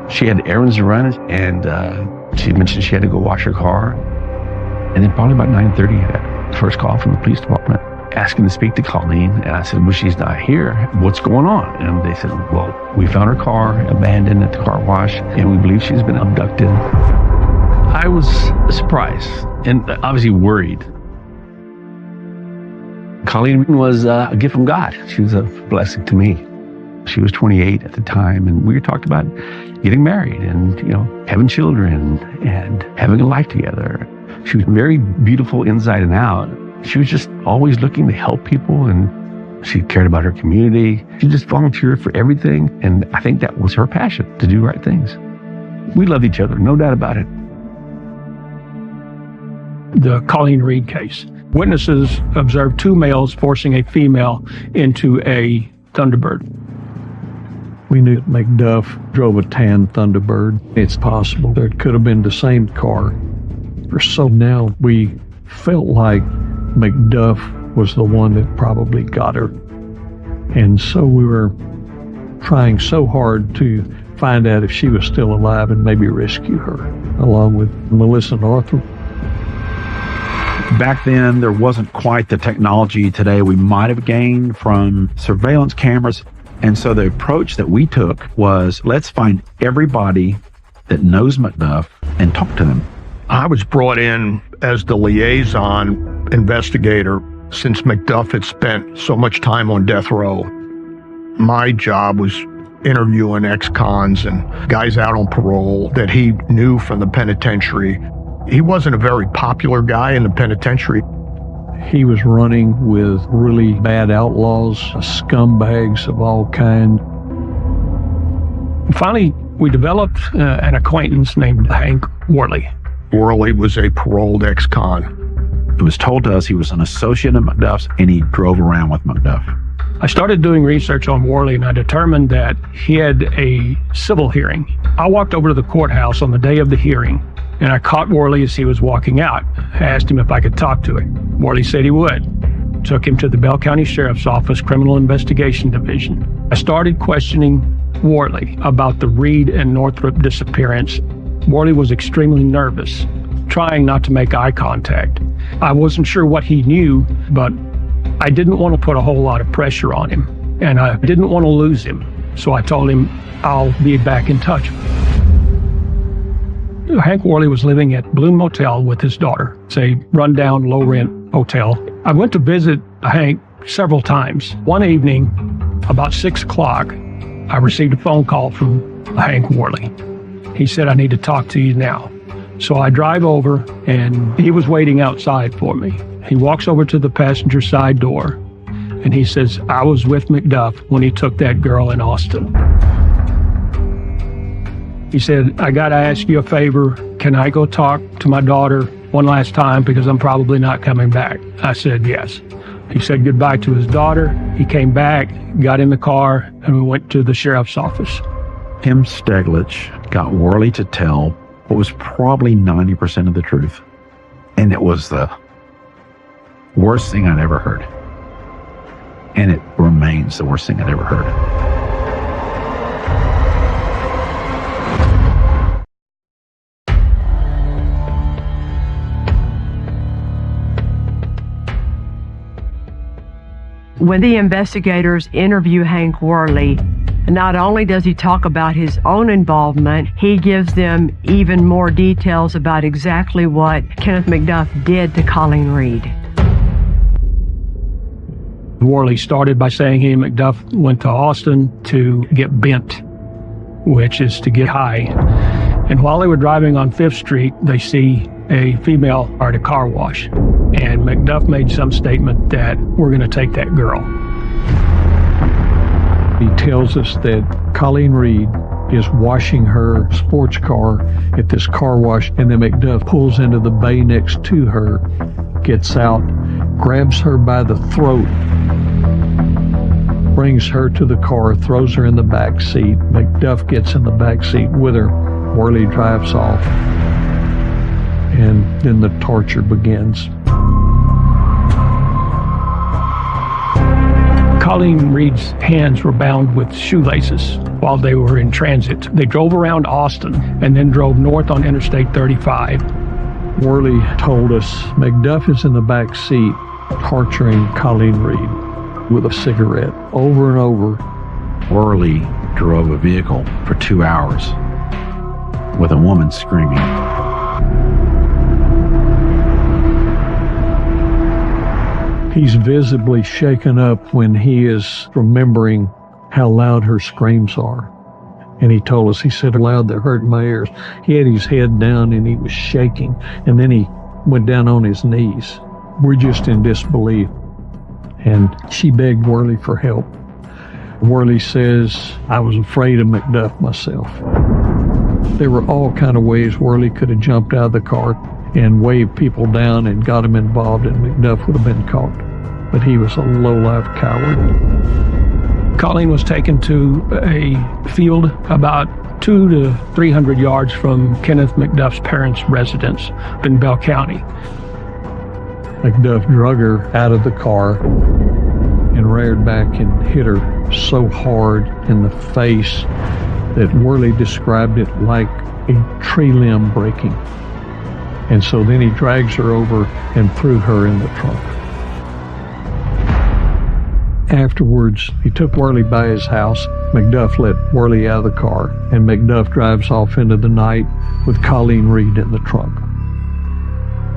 she had errands to run, and she mentioned she had to go wash her car. And then probably about 9:30, I got the first call from the police department asking to speak to Colleen. And I said, "Well, she's not here. What's going on?" And they said, "Well, we found her car abandoned at the car wash, and we believe she's been abducted." I was surprised and obviously worried. Colleen was a gift from God. She was a blessing to me. She was 28 at the time, and we talked about getting married and, having children and having a life together. She was very beautiful inside and out. She was just always looking to help people, and she cared about her community. She just volunteered for everything, and I think that was her passion, to do right things. We loved each other, no doubt about it. The Colleen Reed case. Witnesses observed two males forcing a female into a Thunderbird. We knew McDuff drove a tan Thunderbird. It's possible that it could have been the same car. So now we felt like McDuff was the one that probably got her. And so we were trying so hard to find out if she was still alive and maybe rescue her, along with Melissa Northrup. Back then, there wasn't quite the technology today we might have gained from surveillance cameras. And so the approach that we took was, let's find everybody that knows McDuff and talk to them. I was brought in as the liaison investigator since McDuff had spent so much time on death row. My job was interviewing ex-cons and guys out on parole that he knew from the penitentiary. He wasn't a very popular guy in the penitentiary. He was running with really bad outlaws, scumbags of all kinds. Finally, we developed an acquaintance named Hank Worley. Worley was a paroled ex-con. It was told to us he was an associate of McDuff's, and he drove around with McDuff. I started doing research on Worley, and I determined that he had a civil hearing. I walked over to the courthouse on the day of the hearing, and I caught Worley as he was walking out. I asked him if I could talk to him. Worley said he would. Took him to the Bell County Sheriff's Office Criminal Investigation Division. I started questioning Worley about the Reed and Northrup disappearance. Worley was extremely nervous, trying not to make eye contact. I wasn't sure what he knew, but I didn't want to put a whole lot of pressure on him, and I didn't want to lose him. So I told him I'll be back in touch. Hank Worley was living at Bloom Motel with his daughter. It's a rundown, low-rent hotel. I went to visit Hank several times. One evening, about 6 o'clock, I received a phone call from Hank Worley. He said, "I need to talk to you now." So I drive over, and he was waiting outside for me. He walks over to the passenger side door, and he says, "I was with McDuff when he took that girl in Austin." He said, "I got to ask you a favor. Can I go talk to my daughter one last time because I'm probably not coming back?" I said, "Yes." He said goodbye to his daughter. He came back, got in the car, and we went to the sheriff's office. Tim Steglich got Worley to tell what was probably 90% of the truth. And it was the worst thing I'd ever heard. And it remains the worst thing I'd ever heard. When the investigators interview Hank Worley, not only does he talk about his own involvement, he gives them even more details about exactly what Kenneth McDuff did to Colleen Reed. Worley started by saying he and McDuff went to Austin to get bent, which is to get high. And while they were driving on 5th Street, they see a female at a car wash. And McDuff made some statement that we're going to take that girl. He tells us that Colleen Reed is washing her sports car at this car wash, and then McDuff pulls into the bay next to her, gets out, grabs her by the throat, brings her to the car, throws her in the back seat. McDuff gets in the back seat with her. Worley drives off, and then the torture begins. Colleen Reed's hands were bound with shoelaces while they were in transit. They drove around Austin and then drove north on Interstate 35. Worley told us McDuff is in the back seat torturing Colleen Reed with a cigarette over and over. Worley drove a vehicle for 2 hours with a woman screaming. He's visibly shaken up when he is remembering how loud her screams are. And he told us, he said, loud that hurt my ears. He had his head down and he was shaking. And then he went down on his knees. We're just in disbelief. And she begged Worley for help. Worley says, I was afraid of McDuff myself. There were all kind of ways Worley could have jumped out of the car and waved people down and got them involved, and McDuff would have been caught. But he was a low-life coward. Colleen was taken to a field about 200 to 300 yards from Kenneth McDuff's parents' residence in Bell County. McDuff drug her out of the car and reared back and hit her so hard in the face that Worley described it like a tree limb breaking. And so then he drags her over and threw her in the trunk. Afterwards, he took Worley by his house. McDuff let Worley out of the car, and McDuff drives off into the night with Colleen Reed in the trunk.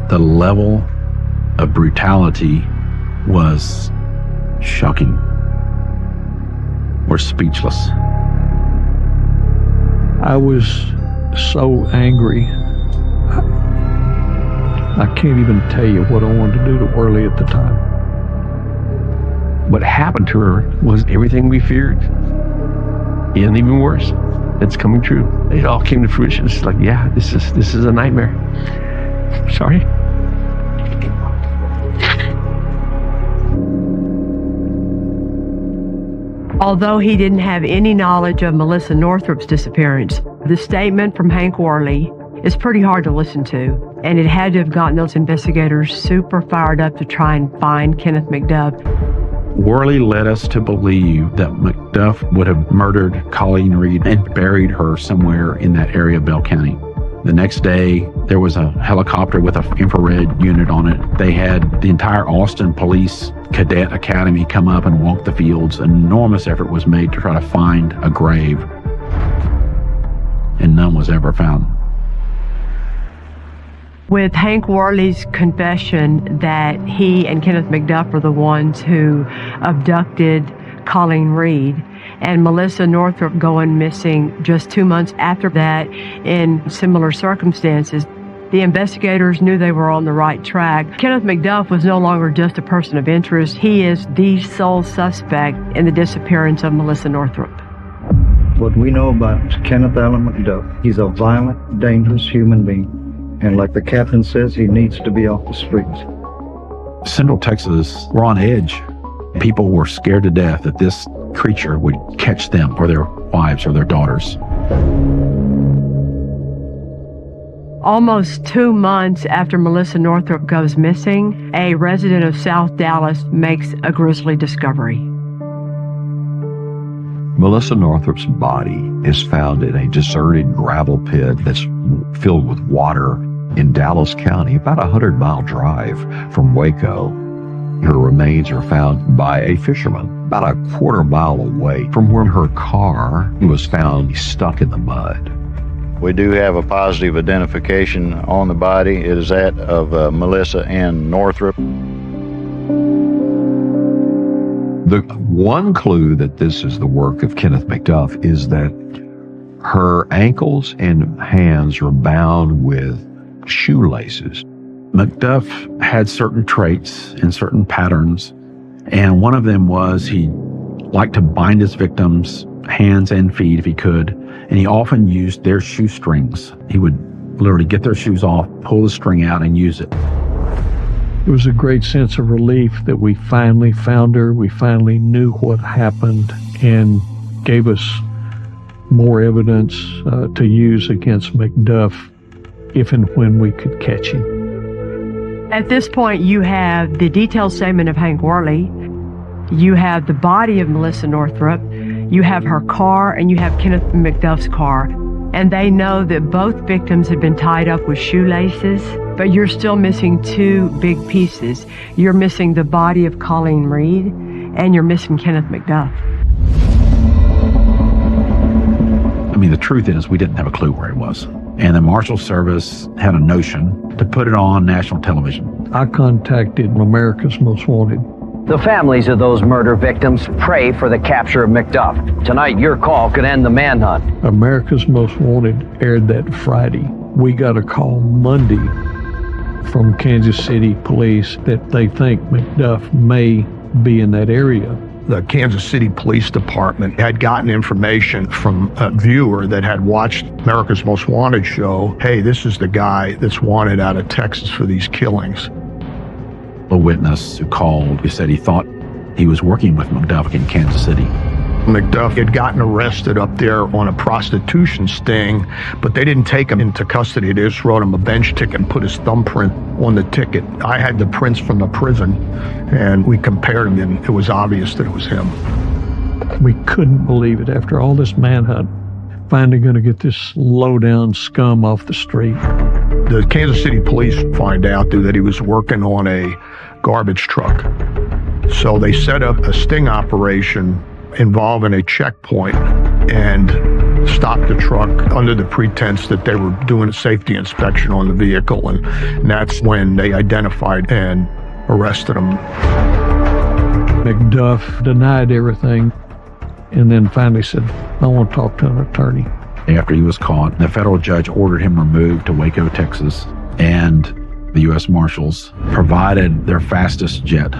The level of brutality was shocking. We're speechless. I was so angry. I can't even tell you what I wanted to do to Worley at the time. What happened to her was everything we feared, and even worse. It's coming true. It all came to fruition. It's like, yeah, this is a nightmare. Sorry. Although he didn't have any knowledge of Melissa Northrup's disappearance, the statement from Hank Worley is pretty hard to listen to, and it had to have gotten those investigators super fired up to try and find Kenneth McDuff. Worley led us to believe that McDuff would have murdered Colleen Reed and buried her somewhere in that area of Bell County. The next day, there was a helicopter with an infrared unit on it. They had the entire Austin Police Cadet Academy come up and walk the fields. An enormous effort was made to try to find a grave, and none was ever found. With Hank Worley's confession that he and Kenneth McDuff were the ones who abducted Colleen Reed, and Melissa Northrop going missing just 2 months after that in similar circumstances, the investigators knew they were on the right track. Kenneth McDuff was no longer just a person of interest. He is the sole suspect in the disappearance of Melissa Northrop. What we know about Kenneth Allen McDuff, he's a violent, dangerous human being. And like the captain says, he needs to be off the streets. Central Texas were on edge. People were scared to death that this creature would catch them or their wives or their daughters. Almost 2 months after Melissa Northrop goes missing, a resident of South Dallas makes a grisly discovery. Melissa Northrop's body is found in a deserted gravel pit that's filled with water in Dallas County, about a 100-mile drive from Waco. Her remains are found by a fisherman about a quarter-mile away from where her car was found stuck in the mud. We do have a positive identification on the body. It is that of Melissa Ann Northrup. The one clue that this is the work of Kenneth McDuff is that her ankles and hands are bound with shoelaces. McDuff had certain traits and certain patterns, and one of them was he liked to bind his victims' hands and feet if he could, and he often used their shoestrings. He would literally get their shoes off, pull the string out, and use it. It was a great sense of relief that we finally found her. We finally knew what happened and gave us more evidence to use against McDuff if and when we could catch him. At this point, you have the detailed statement of Hank Worley, you have the body of Melissa Northrup, you have her car, and you have Kenneth McDuff's car. And they know that both victims had been tied up with shoelaces, but you're still missing two big pieces. You're missing the body of Colleen Reed, and you're missing Kenneth McDuff. I mean, the truth is we didn't have a clue where he was. And the Marshal Service had a notion to put it on national television. I contacted America's Most Wanted. The families of those murder victims pray for the capture of McDuff. Tonight, your call could end the manhunt. America's Most Wanted aired that Friday. We got a call Monday from Kansas City police that they think McDuff may be in that area. The Kansas City Police Department had gotten information from a viewer that had watched America's Most Wanted show. Hey, this is the guy that's wanted out of Texas for these killings. A witness who called, who said he thought he was working with McDuff in Kansas City. McDuff had gotten arrested up there on a prostitution sting, but they didn't take him into custody. They just wrote him a bench ticket and put his thumbprint on the ticket. I had the prints from the prison, and we compared them, and it was obvious that it was him. We couldn't believe it. After all this manhunt, finally going to get this low-down scum off the street. The Kansas City police find out that he was working on a garbage truck. So they set up a sting operation involving a checkpoint and stopped the truck under the pretense that they were doing a safety inspection on the vehicle. And that's when they identified and arrested him. McDuff denied everything and then finally said, I want to talk to an attorney. After he was caught, the federal judge ordered him removed to Waco, Texas, and the U.S. Marshals provided their fastest jet.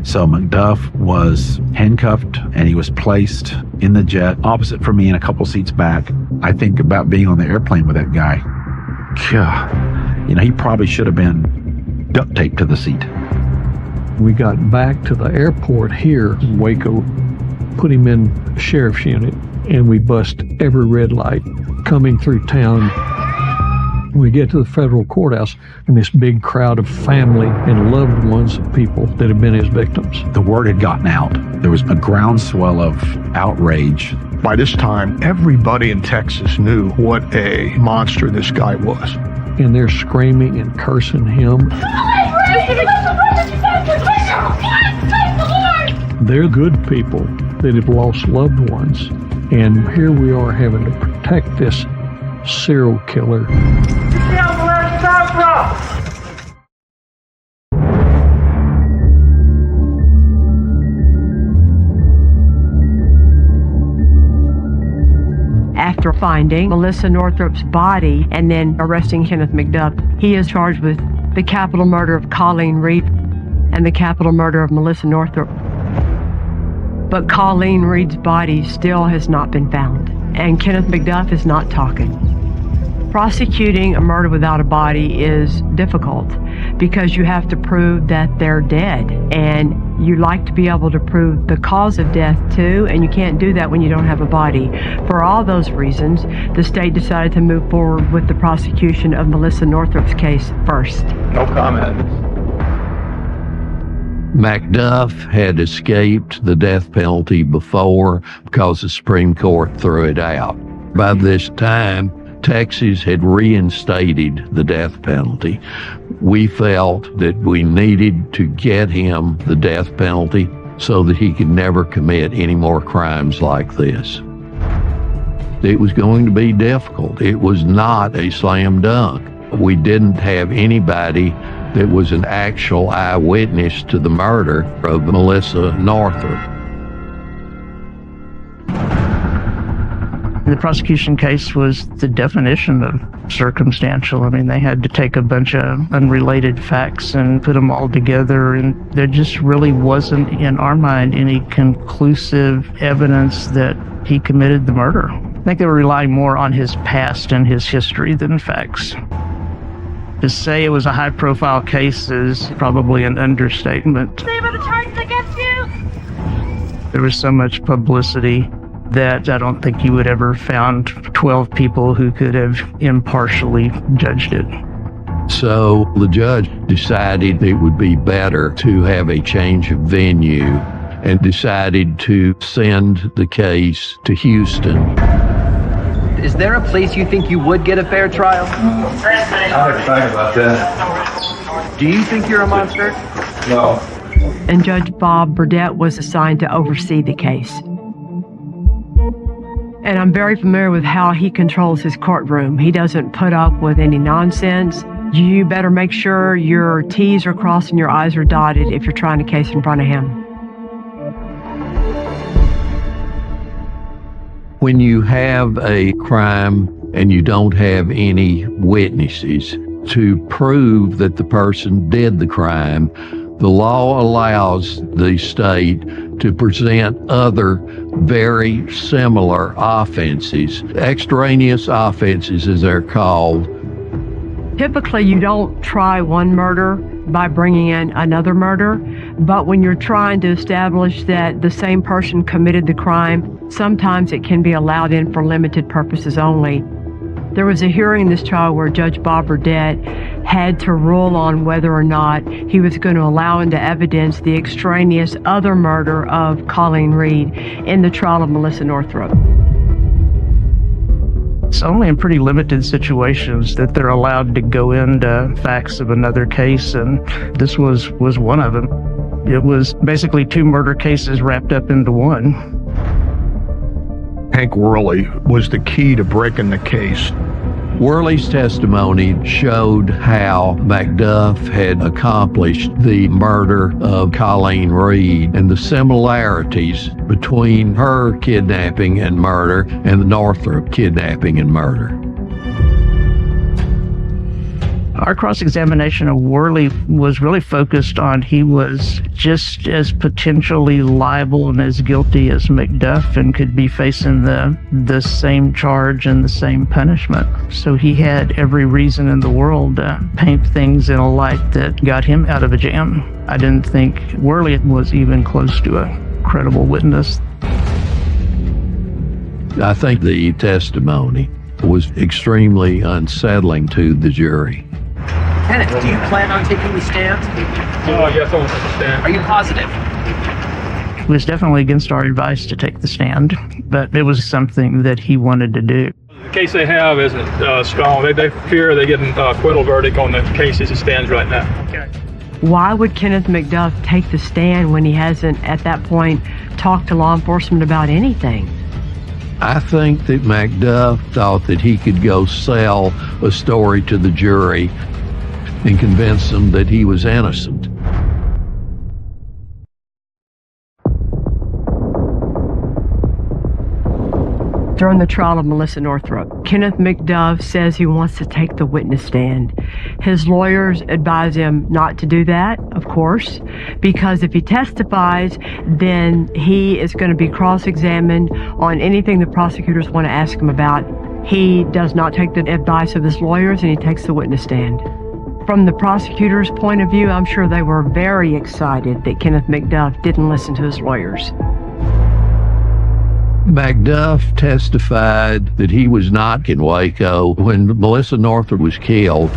So McDuff was handcuffed and he was placed in the jet opposite from me and a couple seats back. I think about being on the airplane with that guy. God, you know, he probably should have been duct taped to the seat. We got back to the airport here in Waco, put him in a sheriff's unit, and we bust every red light coming through town. We get to the federal courthouse, and this big crowd of family and loved ones of people that have been his victims. The word had gotten out. There was a groundswell of outrage. By this time, everybody in Texas knew what a monster this guy was. And they're screaming and cursing him. They're good people that have lost loved ones. And here we are having to protect this serial killer. After finding Melissa Northrup's body and then arresting Kenneth McDuff, he is charged with the capital murder of Colleen Reed and the capital murder of Melissa Northrup. But Colleen Reed's body still has not been found, and Kenneth McDuff is not talking. Prosecuting a murder without a body is difficult because you have to prove that they're dead, and you like to be able to prove the cause of death too, and you can't do that when you don't have a body. For all those reasons, the state decided to move forward with the prosecution of Melissa Northrup's case first. No comment. McDuff had escaped the death penalty before because the Supreme Court threw it out. By this time, Texas had reinstated the death penalty. We felt that we needed to get him the death penalty so that he could never commit any more crimes like this. It was going to be difficult. It was not a slam dunk. We didn't have anybody that was an actual eyewitness to the murder of Melissa Northrup. The prosecution case was the definition of circumstantial. I mean, they had to take a bunch of unrelated facts and put them all together, and there just really wasn't, in our mind, any conclusive evidence that he committed the murder. I think they were relying more on his past and his history than facts. To say it was a high-profile case is probably an understatement. Name of the charges against you? There was so much publicity that I don't think you would ever found 12 people who could have impartially judged it. So the judge decided it would be better to have a change of venue and decided to send the case to Houston. Is there a place you think you would get a fair trial? I have to think about that. Do you think you're a monster? No. And Judge Bob Burdett was assigned to oversee the case. And I'm very familiar with how he controls his courtroom. He doesn't put up with any nonsense. You better make sure your T's are crossed and your I's are dotted if you're trying a case in front of him. When you have a crime and you don't have any witnesses to prove that the person did the crime, the law allows the state to present other very similar offenses, extraneous offenses as they're called. Typically, you don't try one murder by bringing in another murder, but when you're trying to establish that the same person committed the crime, sometimes it can be allowed in for limited purposes only. There was a hearing in this trial where Judge Bob Burdett had to rule on whether or not he was going to allow into evidence the extraneous other murder of Colleen Reed in the trial of Melissa Northrup. It's only in pretty limited situations that they're allowed to go into facts of another case, and this was one of them. It was basically two murder cases wrapped up into one. Hank Worley was the key to breaking the case. Worley's testimony showed how McDuff had accomplished the murder of Colleen Reed and the similarities between her kidnapping and murder and the Northrup kidnapping and murder. Our cross-examination of Worley was really focused on he was just as potentially liable and as guilty as McDuff and could be facing the same charge and the same punishment. So he had every reason in the world to paint things in a light that got him out of a jam. I didn't think Worley was even close to a credible witness. I think the testimony was extremely unsettling to the jury. Kenneth, do you plan on taking the stand? Yes, I will take the stand. Are you positive? It was definitely against our advice to take the stand, but it was something that he wanted to do. The case they have isn't strong. They fear they get an acquittal verdict on the case as it stands right now. Okay. Why would Kenneth McDuff take the stand when he hasn't, at that point, talked to law enforcement about anything? I think that McDuff thought that he could go sell a story to the jury and convince them that he was innocent. During the trial of Melissa Northrup, Kenneth McDuff says he wants to take the witness stand. His lawyers advise him not to do that, of course, because if he testifies, then he is going to be cross-examined on anything the prosecutors want to ask him about. He does not take the advice of his lawyers, and he takes the witness stand. From the prosecutor's point of view, I'm sure they were very excited that Kenneth McDuff didn't listen to his lawyers. McDuff testified that he was not in Waco when Melissa Northrup was killed.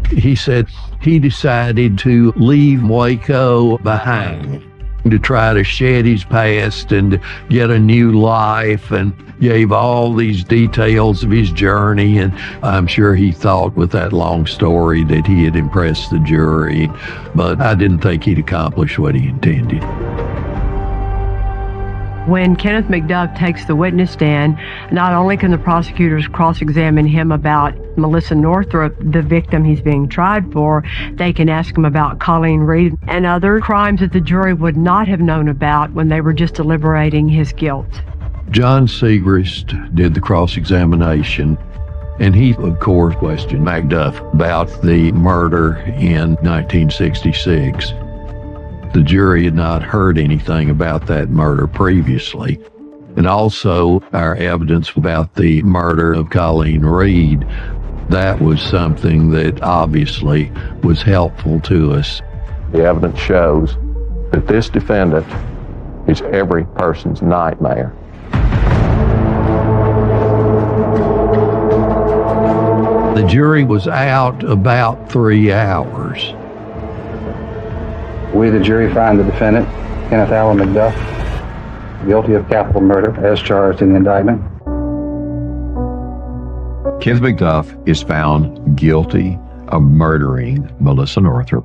He said he decided to leave Waco behind. to try to shed his past and to get a new life, and gave all these details of his journey. And I'm sure he thought with that long story that he had impressed the jury, but I didn't think he'd accomplish what he intended. When Kenneth McDuff takes the witness stand, not only can the prosecutors cross-examine him about Melissa Northrup, the victim he's being tried for, they can ask him about Colleen Reed and other crimes that the jury would not have known about when they were just deliberating his guilt. John Siegler did the cross-examination, and he, of course, questioned McDuff about the murder in 1966. The jury had not heard anything about that murder previously. And also our evidence about the murder of Colleen Reed, that was something that obviously was helpful to us. The evidence shows that this defendant is every person's nightmare. The jury was out about 3 hours. We, the jury, find the defendant, Kenneth Allen McDuff, guilty of capital murder as charged in the indictment. Kenneth McDuff is found guilty of murdering Melissa Northrup,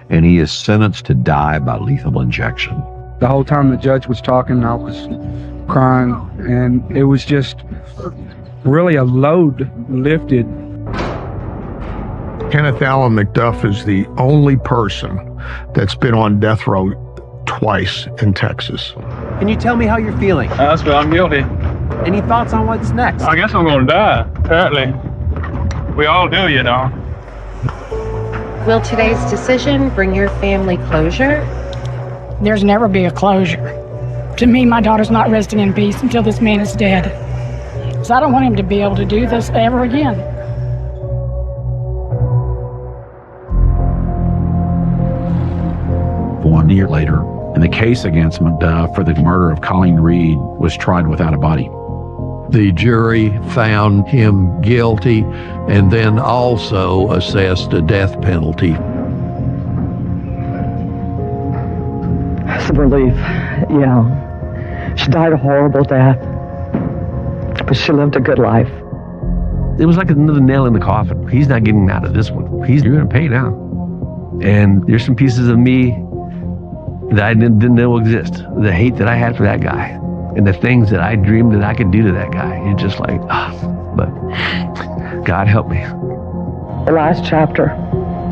and he is sentenced to die by lethal injection. The whole time the judge was talking, I was crying, and it was just really a load lifted. Kenneth Allen McDuff is the only person that's been on death row twice in Texas. Can you tell me how you're feeling? That's what I'm guilty. Any thoughts on what's next? I guess I'm going to die, apparently. We all do, you know. Will today's decision bring your family closure? There's never be a closure. To me, my daughter's not resting in peace until this man is dead. So I don't want him to be able to do this ever again. 1 year later, and the case against McDuff for the murder of Colleen Reed was tried without a body. The jury found him guilty and then also assessed a death penalty. It's a relief, yeah. She died a horrible death, but she lived a good life. It was like another nail in the coffin. He's not getting out of this one. You're going to pay now. And there's some pieces of me that I didn't know exist. The hate that I had for that guy and the things that I dreamed that I could do to that guy. It's just like, but God help me. The last chapter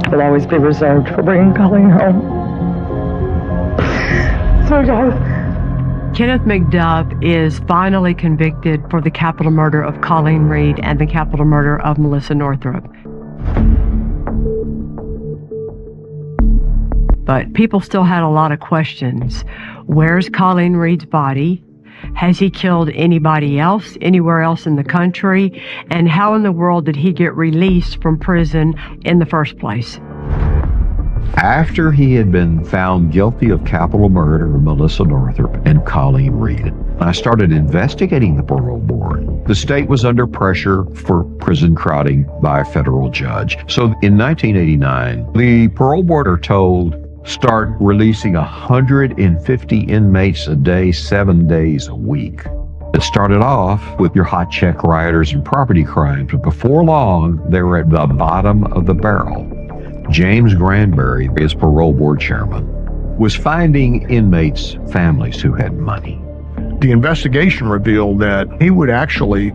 will always be reserved for bringing Colleen home. So guys, Kenneth McDuff is finally convicted for the capital murder of Colleen Reed and the capital murder of Melissa Northrup. But people still had a lot of questions. Where's Colleen Reed's body? Has he killed anybody else, anywhere else in the country? And how in the world did he get released from prison in the first place? After he had been found guilty of capital murder of Melissa Northrup and Colleen Reed, I started investigating the parole board. The state was under pressure for prison crowding by a federal judge. So in 1989, the parole board are told, start releasing 150 inmates a day, 7 days a week. It started off with your hot check rioters and property crimes, but before long, they were at the bottom of the barrel. James Granberry, as parole board chairman, was finding inmates' families who had money. The investigation revealed that he would actually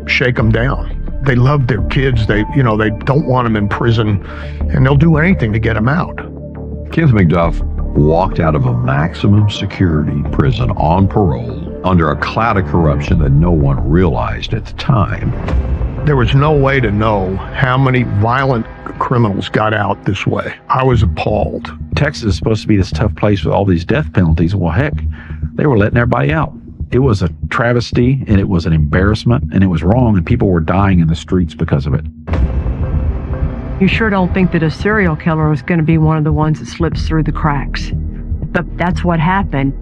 shake them down. They love their kids. They don't want them in prison, and they'll do anything to get them out. Kenneth McDuff walked out of a maximum security prison on parole under a cloud of corruption that no one realized at the time. There was no way to know how many violent criminals got out this way. I was appalled. Texas is supposed to be this tough place with all these death penalties. Well, heck, they were letting everybody out. It was a travesty, and it was an embarrassment, and it was wrong, and people were dying in the streets because of it. You sure don't think that a serial killer is going to be one of the ones that slips through the cracks. But that's what happened.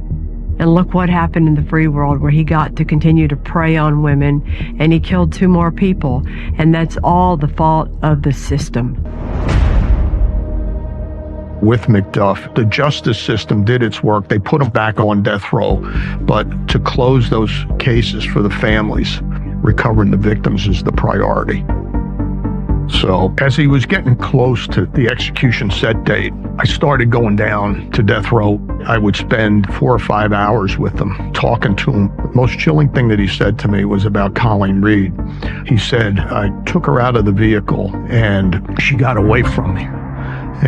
And look what happened in the free world, where he got to continue to prey on women, and he killed 2 more people. And that's all the fault of the system. with McDuff. The justice system did its work. They put him back on death row. But to close those cases for the families, recovering the victims is the priority. So as he was getting close to the execution set date, I started going down to death row. I would spend 4 or 5 hours with him, talking to him. The most chilling thing that he said to me was about Colleen Reed. He said, I took her out of the vehicle and she got away from me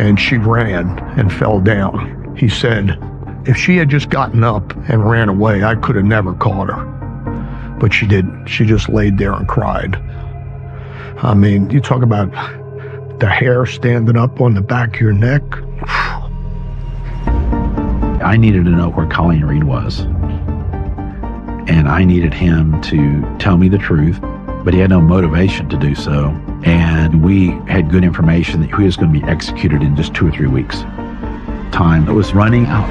and she ran and fell down. He said, if she had just gotten up and ran away, I could have never caught her. But she didn't. She just laid there and cried. I mean, you talk about the hair standing up on the back of your neck. I needed to know where Colleen Reed was. And I needed him to tell me the truth, but he had no motivation to do so. And we had good information that he was going to be executed in just 2 or 3 weeks. Time was running out.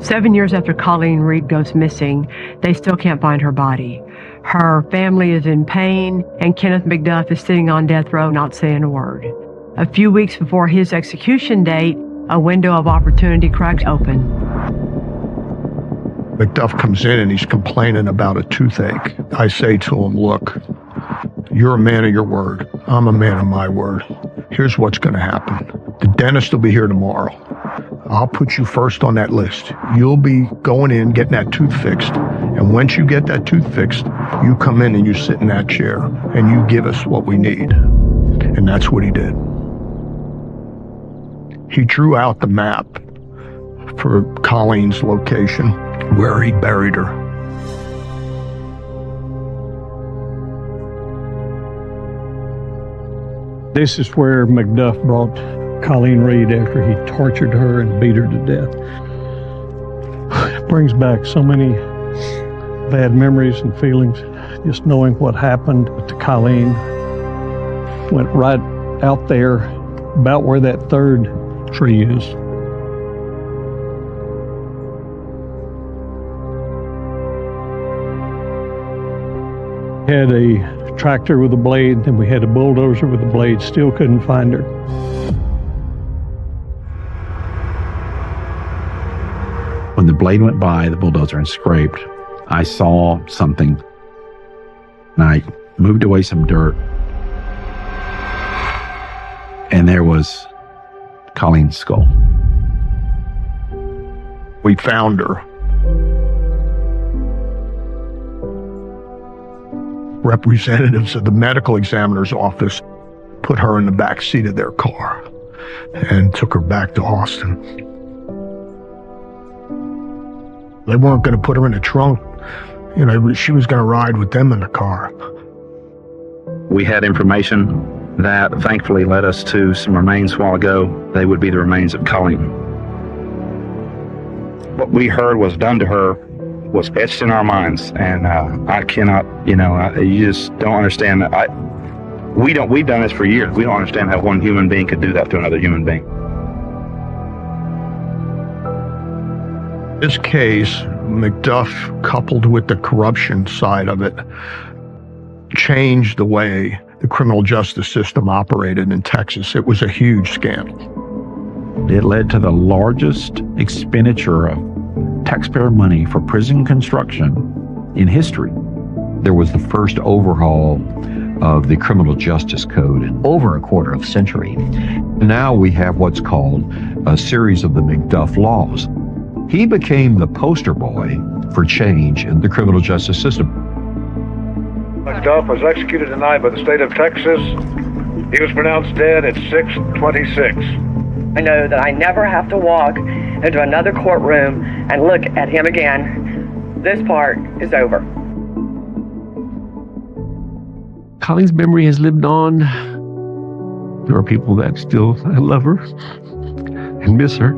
7 years after Colleen Reed goes missing, they still can't find her body. Her family is in pain, and Kenneth McDuff is sitting on death row not saying a word. A few weeks before his execution date, a window of opportunity cracks open. McDuff comes in and he's complaining about a toothache. I say to him, look, you're a man of your word. I'm a man of my word. Here's what's going to happen. The dentist will be here tomorrow. I'll put you first on that list. You'll be going in, getting that tooth fixed. And once you get that tooth fixed, you come in and you sit in that chair and you give us what we need. And that's what he did. He drew out the map for Colleen's location, where he buried her. This is where McDuff brought Colleen Reed after he tortured her and beat her to death. It brings back so many bad memories and feelings. Just knowing what happened to Colleen. Went right out there, about where that third tree is. Had a tractor with a blade, and we had a bulldozer with a blade. Still couldn't find her. When the blade went by the bulldozer and scraped, I saw something. And I moved away some dirt. And there was Colleen's skull. We found her. Representatives of the medical examiner's office put her in the back seat of their car and took her back to Austin. They weren't going to put her in the trunk. You know, she was going to ride with them in the car. We had information that thankfully led us to some remains a while ago. They would be the remains of Colleen. What we heard was done to her was etched in our minds, and I cannot, you just don't understand that. We've done this for years. We don't understand how one human being could do that to another human being. This case, McDuff, coupled with the corruption side of it, changed the way the criminal justice system operated in Texas. It was a huge scandal. It led to the largest expenditure of taxpayer money for prison construction in history. There was the first overhaul of the criminal justice code in over a quarter of a century. Now we have what's called a series of the McDuff laws. He became the poster boy for change in the criminal justice system. McDuff was executed tonight by the state of Texas. He was pronounced dead at 6:26. I know that I never have to walk into another courtroom and look at him again. This part is over. Colleen's memory has lived on. There are people that still love her and miss her.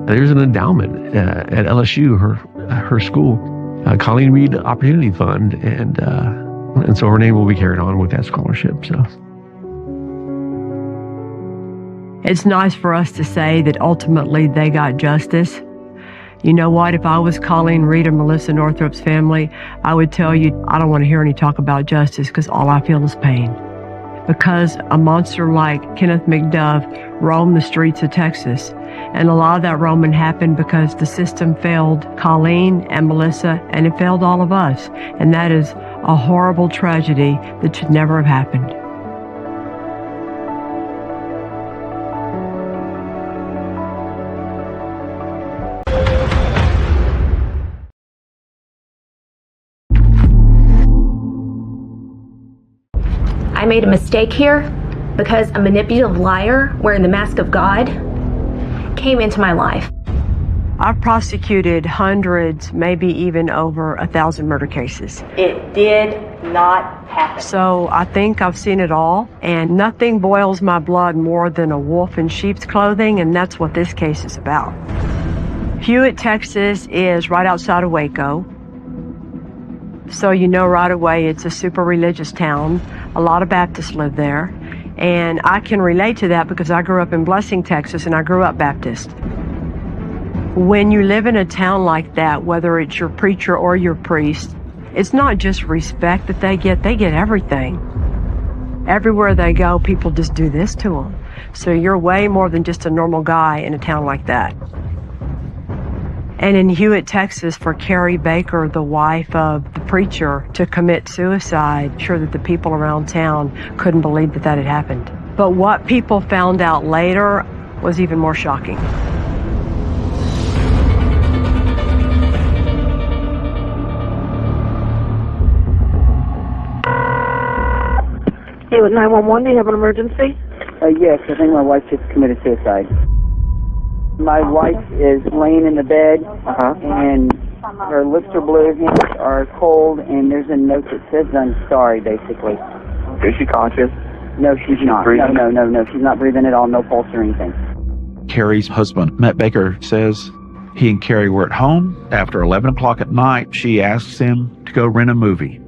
There's an endowment at LSU, her school, Colleen Reed Opportunity Fund, and so her name will be carried on with that scholarship. So. It's nice for us to say that ultimately they got justice. You know what? If I was calling Rita Melissa Northrup's family, I would tell you, I don't want to hear any talk about justice because all I feel is pain. Because a monster like Kenneth McDuff roamed the streets of Texas. And a lot of that roaming happened because the system failed Colleen and Melissa, and it failed all of us. And that is a horrible tragedy that should never have happened. I made a mistake here because a manipulative liar wearing the mask of God came into my life. I've prosecuted hundreds, maybe even over 1,000 murder cases. It did not happen. So I think I've seen it all, and nothing boils my blood more than a wolf in sheep's clothing, and that's what this case is about. Hewitt, Texas is right outside of Waco. So you know right away it's a super religious town. A lot of Baptists live there. And I can relate to that because I grew up in Blessing, Texas, and I grew up Baptist. When you live in a town like that, whether it's your preacher or your priest, it's not just respect that they get everything. Everywhere they go, people just do this to them. So you're way more than just a normal guy in a town like that. And in Hewitt, Texas, for Carrie Baker, the wife of the preacher, to commit suicide, sure that the people around town couldn't believe that had happened. But what people found out later was even more shocking. Hewitt 911, do you have an emergency? Yes, I think my wife just committed suicide. My wife is laying in the bed, and her lips are blue, hands are cold, and there's a note that says, "I'm sorry," basically. Is she conscious? No, she's not. Breathing? No. She's not breathing at all, no pulse or anything. Carrie's husband, Matt Baker, says he and Carrie were at home. After 11 o'clock at night, she asks him to go rent a movie.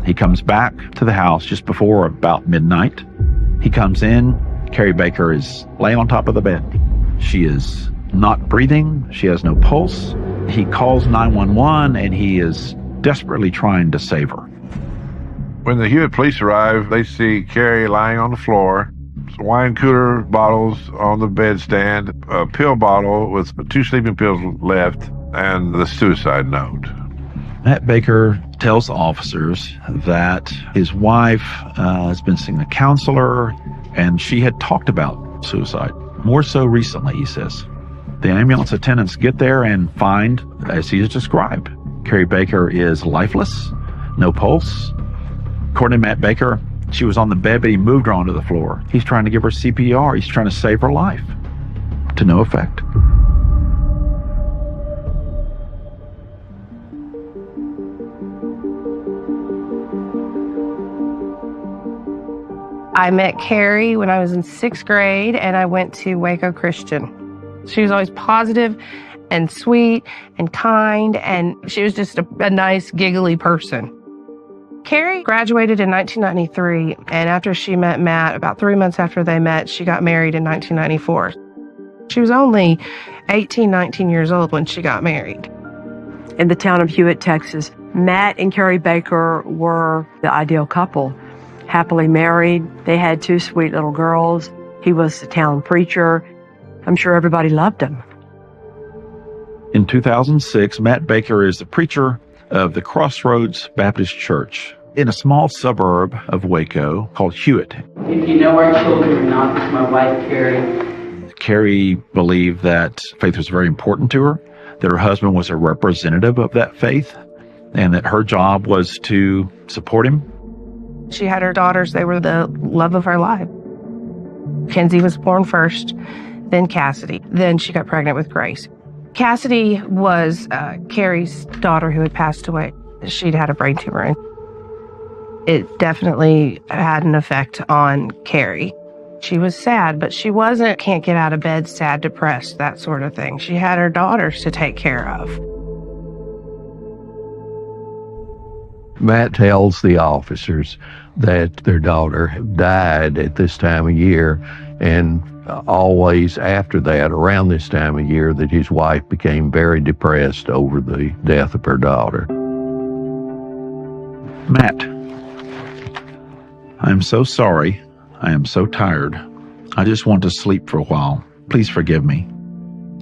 He comes back to the house just before about midnight. He comes in. Carrie Baker is laying on top of the bed. She is not breathing. She has no pulse. He calls 911, and he is desperately trying to save her. When the Hewitt police arrive, they see Carrie lying on the floor, some wine cooler bottles on the bedstand, a pill bottle with 2 sleeping pills left, and the suicide note. Matt Baker tells the officers that his wife has been seeing a counselor, and she had talked about suicide. More so recently, he says. The ambulance attendants get there and find, as he has described, Carrie Baker is lifeless, no pulse. According to Matt Baker, she was on the bed, but he moved her onto the floor. He's trying to give her CPR. He's trying to save her life. To no effect. I met Carrie when I was in 6th grade, and I went to Waco Christian. She was always positive and sweet and kind, and she was just a nice, giggly person. Carrie graduated in 1993, and after she met Matt, about 3 months after they met, she got married in 1994. She was only 18, 19 years old when she got married. In the town of Hewitt, Texas, Matt and Carrie Baker were the ideal couple. Happily married. They had 2 sweet little girls. He was the town preacher. I'm sure everybody loved him. In 2006, Matt Baker is the preacher of the Crossroads Baptist Church in a small suburb of Waco called Hewitt. If you know our children or not, it's my wife, Carrie. Carrie believed that faith was very important to her, that her husband was a representative of that faith, and that her job was to support him. She had her daughters. They were the love of her life. Kenzie was born first, then Cassidy. Then she got pregnant with Grace. Cassidy was Carrie's daughter who had passed away. She'd had a brain tumor, and it definitely had an effect on Carrie. She was sad, but she wasn't can't get out of bed, sad, depressed, that sort of thing. She had her daughters to take care of. Matt tells the officers that their daughter died at this time of year, And always after that, around this time of year, that his wife became very depressed over the death of her daughter. Matt, I am so sorry. I am so tired. I just want to sleep for a while. Please forgive me.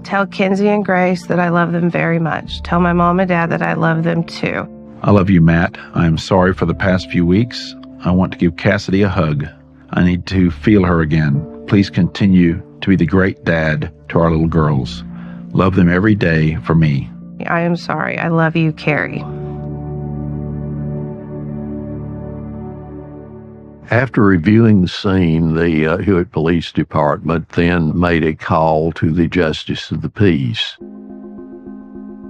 Tell Kenzie and Grace that I love them very much. Tell my mom and dad that I love them too. I love you, Matt. I am sorry for the past few weeks. I want to give Cassidy a hug. I need to feel her again. Please continue to be the great dad to our little girls. Love them every day for me. I am sorry. I love you, Carrie. After reviewing the scene, the Hewitt Police Department then made a call to the Justice of the Peace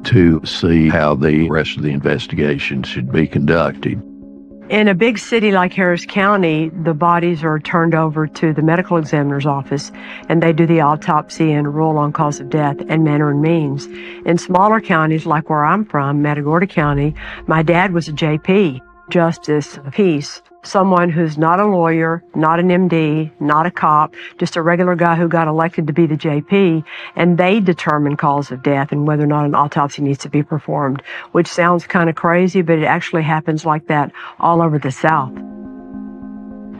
to see how the rest of the investigation should be conducted. In a big city like Harris County, the bodies are turned over to the medical examiner's office, and they do the autopsy and rule on cause of death and manner and means. In smaller counties like where I'm from, Matagorda County, my dad was a JP, Justice of the Peace. Someone who's not a lawyer, not an MD, not a cop, just a regular guy who got elected to be the JP, and they determine cause of death and whether or not an autopsy needs to be performed, which sounds kind of crazy, but it actually happens like that all over the South.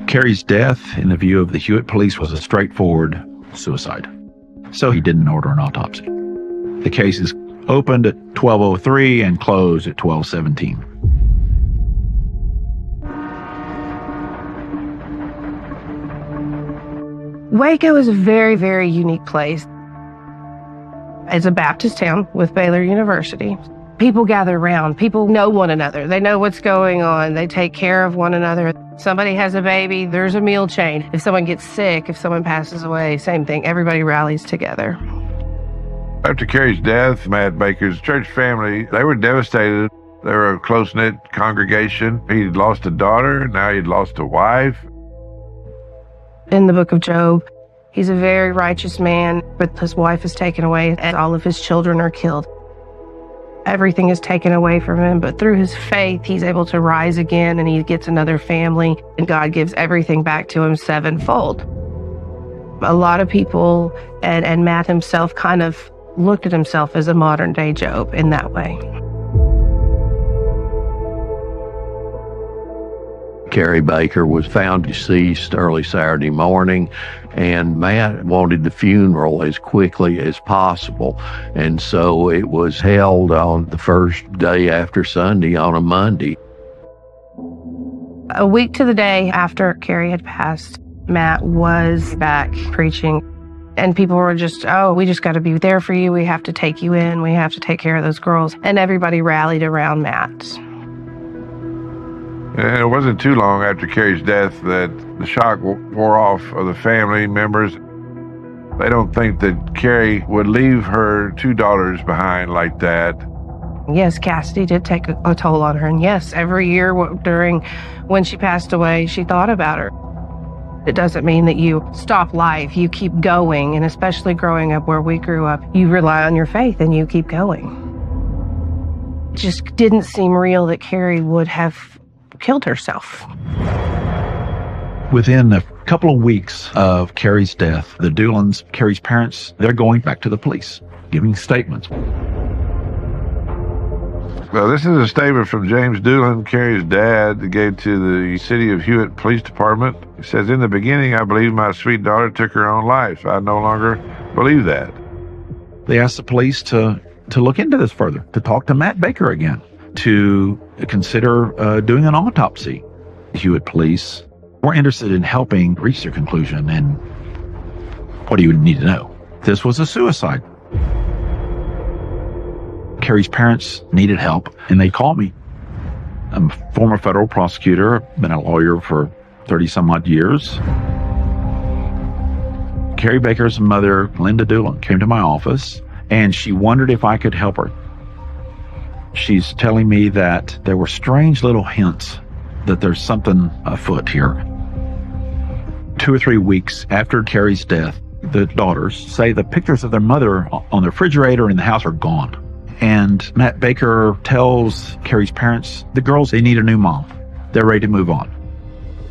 Carrie's death, in the view of the Hewitt police, was a straightforward suicide. So he didn't order an autopsy. The case is opened at 12:03 and closed at 12:17. Waco is a very, very unique place. It's a Baptist town with Baylor University. People gather around. People know one another. They know what's going on. They take care of one another. Somebody has a baby, there's a meal chain. If someone gets sick, if someone passes away, same thing. Everybody rallies together. After Carrie's death, Matt Baker's church family, they were devastated. They were a close-knit congregation. He'd lost a daughter, now he'd lost a wife. In the book of Job, he's a very righteous man, but his wife is taken away and all of his children are killed. Everything is taken away from him, but through his faith, he's able to rise again and he gets another family, and God gives everything back to him sevenfold. A lot of people, and Matt himself, kind of looked at himself as a modern-day Job in that way. Carrie Baker was found deceased early Saturday morning, and Matt wanted the funeral as quickly as possible. And so it was held on the first day after Sunday, on a Monday. A week to the day after Carrie had passed, Matt was back preaching, and people were just, oh, we just got to be there for you. We have to take you in. We have to take care of those girls. And everybody rallied around Matt. And it wasn't too long after Carrie's death that the shock wore off of the family members. They don't think that Carrie would leave her two daughters behind like that. Yes, Cassidy did take a toll on her. And yes, every year during when she passed away, she thought about her. It doesn't mean that you stop life. You keep going. And especially growing up where we grew up, you rely on your faith and you keep going. It just didn't seem real that Carrie would have killed herself. Within a couple of weeks of Carrie's death, the Doolans, Carrie's parents, they're going back to the police, giving statements. Well, this is a statement from James Doolan, Carrie's dad, that gave to the City of Hewitt Police Department. He says, "In the beginning, I believed my sweet daughter took her own life. I no longer believe that." They asked the police to look into this further, to talk to Matt Baker again, to consider doing an autopsy. The Hewitt police were interested in helping reach their conclusion. And what do you need to know? This was a suicide. Carrie's parents needed help, and they called me. I'm a former federal prosecutor, been a lawyer for 30-some-odd years. Carrie Baker's mother, Linda Doolan, came to my office, and she wondered if I could help her. She's telling me that there were strange little hints that there's something afoot here. 2 or 3 weeks after Carrie's death, the daughters say the pictures of their mother on the refrigerator in the house are gone. And Matt Baker tells Carrie's parents, the girls, they need a new mom. They're ready to move on.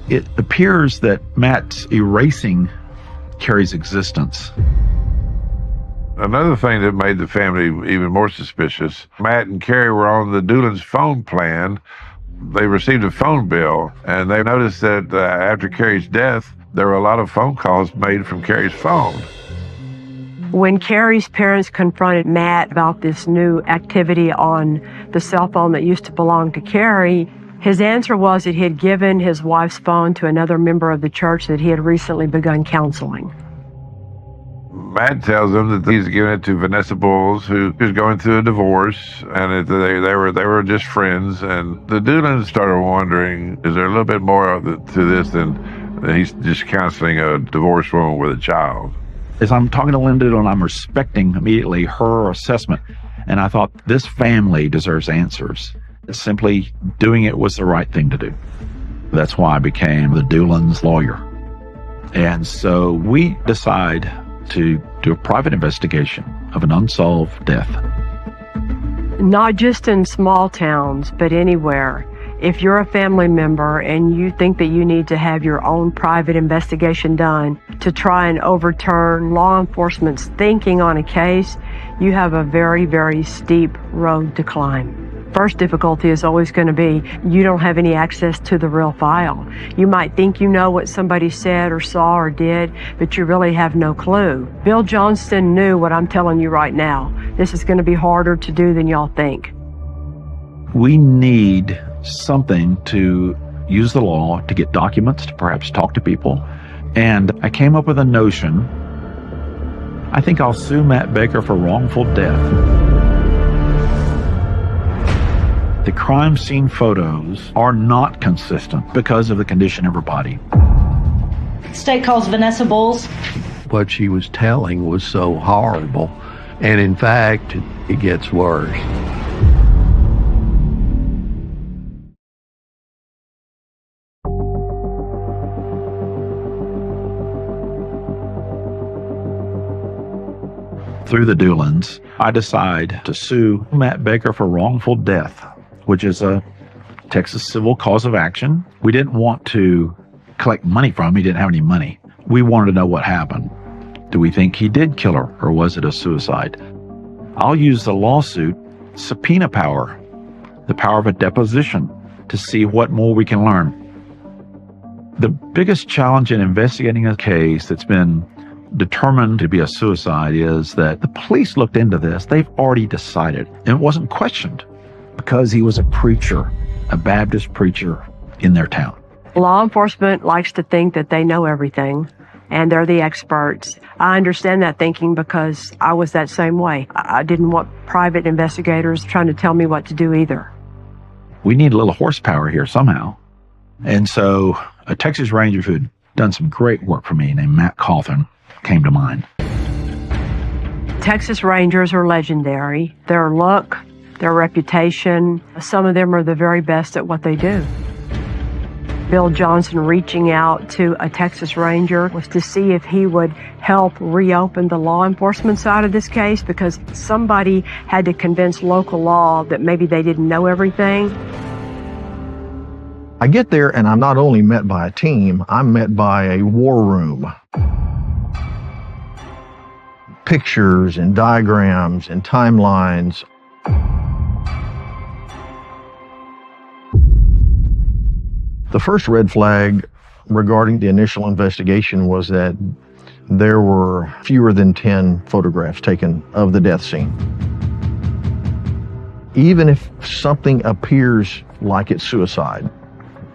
It appears that Matt's erasing Carrie's existence. Another thing that made the family even more suspicious, Matt and Carrie were on the Doolan's phone plan. They received a phone bill, and they noticed that after Carrie's death, there were a lot of phone calls made from Carrie's phone. When Carrie's parents confronted Matt about this new activity on the cell phone that used to belong to Carrie, his answer was that he had given his wife's phone to another member of the church that he had recently begun counseling. Matt tells them that he's given it to Vanessa Bowles, who is going through a divorce, and they were just friends. And the Doolans started wondering, is there a little bit more to this than he's just counseling a divorced woman with a child? As I'm talking to Linda Doolin, I'm respecting immediately her assessment. And I thought, this family deserves answers. Simply doing it was the right thing to do. That's why I became the Doolan's lawyer. And so we decide to do a private investigation of an unsolved death. Not just in small towns, but anywhere. If you're a family member and you think that you need to have your own private investigation done to try and overturn law enforcement's thinking on a case, you have a very, very steep road to climb. First difficulty is always going to be you don't have any access to the real file. You might think you know what somebody said or saw or did, but you really have no clue. Bill Johnston knew what I'm telling you right now. This is going to be harder to do than y'all think. We need something to use the law to get documents, to perhaps talk to people. And I came up with a notion. I think I'll sue Matt Baker for wrongful death. The crime scene photos are not consistent because of the condition of her body. State calls Vanessa Bowles. What she was telling was so horrible, and in fact, it gets worse. Through the Doolans, I decide to sue Matt Baker for wrongful death, which is a Texas civil cause of action. We didn't want to collect money from him. He didn't have any money. We wanted to know what happened. Do we think he did kill her, or was it a suicide? I'll use the lawsuit subpoena power, the power of a deposition, to see what more we can learn. The biggest challenge in investigating a case that's been determined to be a suicide is that the police looked into this. They've already decided, and it wasn't questioned because he was a preacher, a Baptist preacher in their town. Law enforcement likes to think that they know everything and they're the experts. I understand that thinking because I was that same way. I didn't want private investigators trying to tell me what to do either. We need a little horsepower here somehow. And so a Texas Ranger who'd done some great work for me named Matt Cawthon came to mind. Texas Rangers are legendary. Their look, their reputation, some of them are the very best at what they do. Bill Johnson reaching out to a Texas Ranger was to see if he would help reopen the law enforcement side of this case, because somebody had to convince local law that maybe they didn't know everything. I get there and I'm not only met by a team, I'm met by a war room. Pictures and diagrams and timelines. The first red flag regarding the initial investigation was that there were fewer than 10 photographs taken of the death scene. Even if something appears like it's suicide,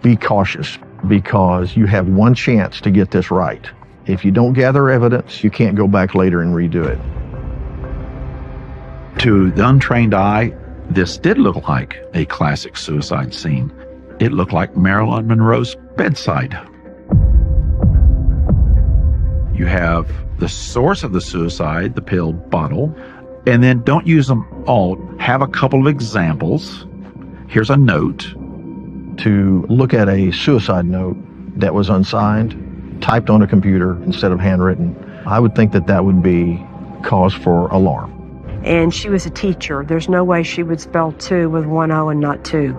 be cautious, because you have one chance to get this right. If you don't gather evidence, you can't go back later and redo it. To the untrained eye, this did look like a classic suicide scene. It looked like Marilyn Monroe's bedside. You have the source of the suicide, the pill bottle, and then don't use them all. Have a couple of examples. Here's a note. To look at a suicide note that was unsigned, typed on a computer instead of handwritten, I would think that that would be cause for alarm. And she was a teacher. There's no way she would spell two with one O and not two.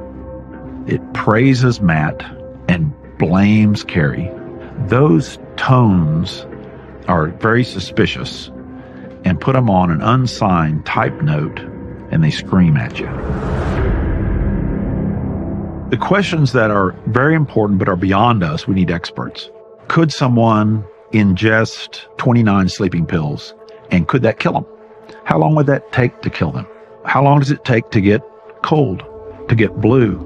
It praises Matt and blames Carrie. Those tones are very suspicious and put them on an unsigned type note and they scream at you. The questions that are very important but are beyond us, we need experts. Could someone ingest 29 sleeping pills and could that kill them? How long would that take to kill them? How long does it take to get cold, to get blue?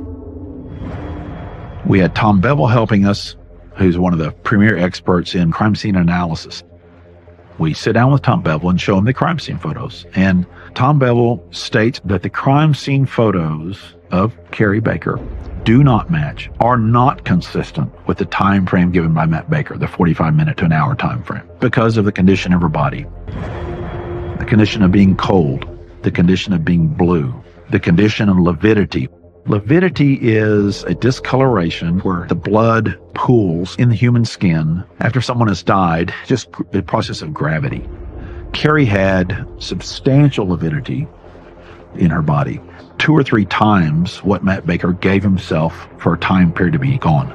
We had Tom Bevel helping us, who's one of the premier experts in crime scene analysis. We sit down with Tom Bevel and show him the crime scene photos. And Tom Bevel states that the crime scene photos of Carrie Baker do not match, are not consistent with the time frame given by Matt Baker, the 45-minute to an hour time frame, because of the condition of her body, the condition of being cold, the condition of being blue, the condition of lividity. Lividity is a discoloration where the blood pools in the human skin after someone has died, just the process of gravity. Carrie had substantial lividity in her body, 2 or 3 times what Matt Baker gave himself for a time period to be gone.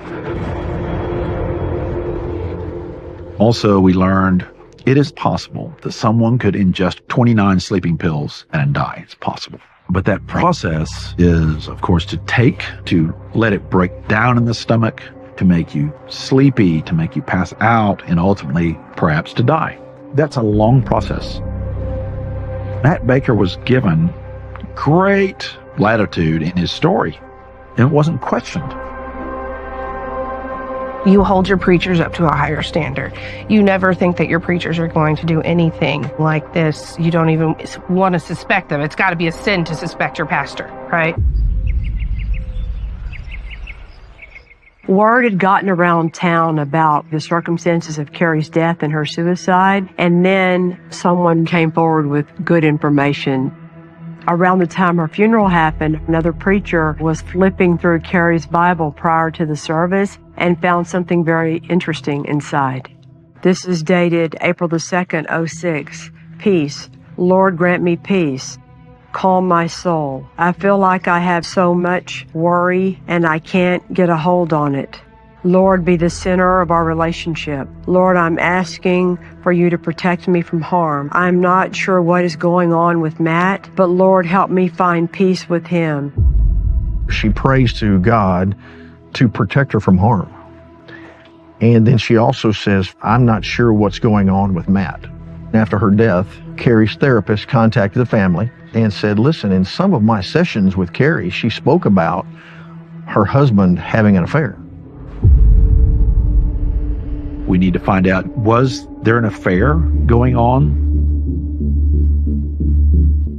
Also, we learned it is possible that someone could ingest 29 sleeping pills and die. It's possible. But that process is, of course, to let it break down in the stomach, to make you sleepy, to make you pass out, and ultimately, perhaps to die. That's a long process. Matt Baker was given great latitude in his story, and it wasn't questioned. You hold your preachers up to a higher standard. You never think that your preachers are going to do anything like this. You don't even want to suspect them. It's got to be a sin to suspect your pastor, right? Word had gotten around town about the circumstances of Carrie's death and her suicide, and then someone came forward with good information. Around the time her funeral happened, another preacher was flipping through Carrie's Bible prior to the service and found something very interesting inside. This is dated April the 2nd, 06. Peace. Lord, grant me peace. Calm my soul. I feel like I have so much worry and I can't get a hold on it. Lord, be the center of our relationship. Lord, I'm asking for you to protect me from harm. I'm not sure what is going on with Matt, but Lord, help me find peace with him. She prays to God to protect her from harm. And then she also says, I'm not sure what's going on with Matt. After her death, Carrie's therapist contacted the family and said, listen, in some of my sessions with Carrie, she spoke about her husband having an affair. We need to find out, was there an affair going on?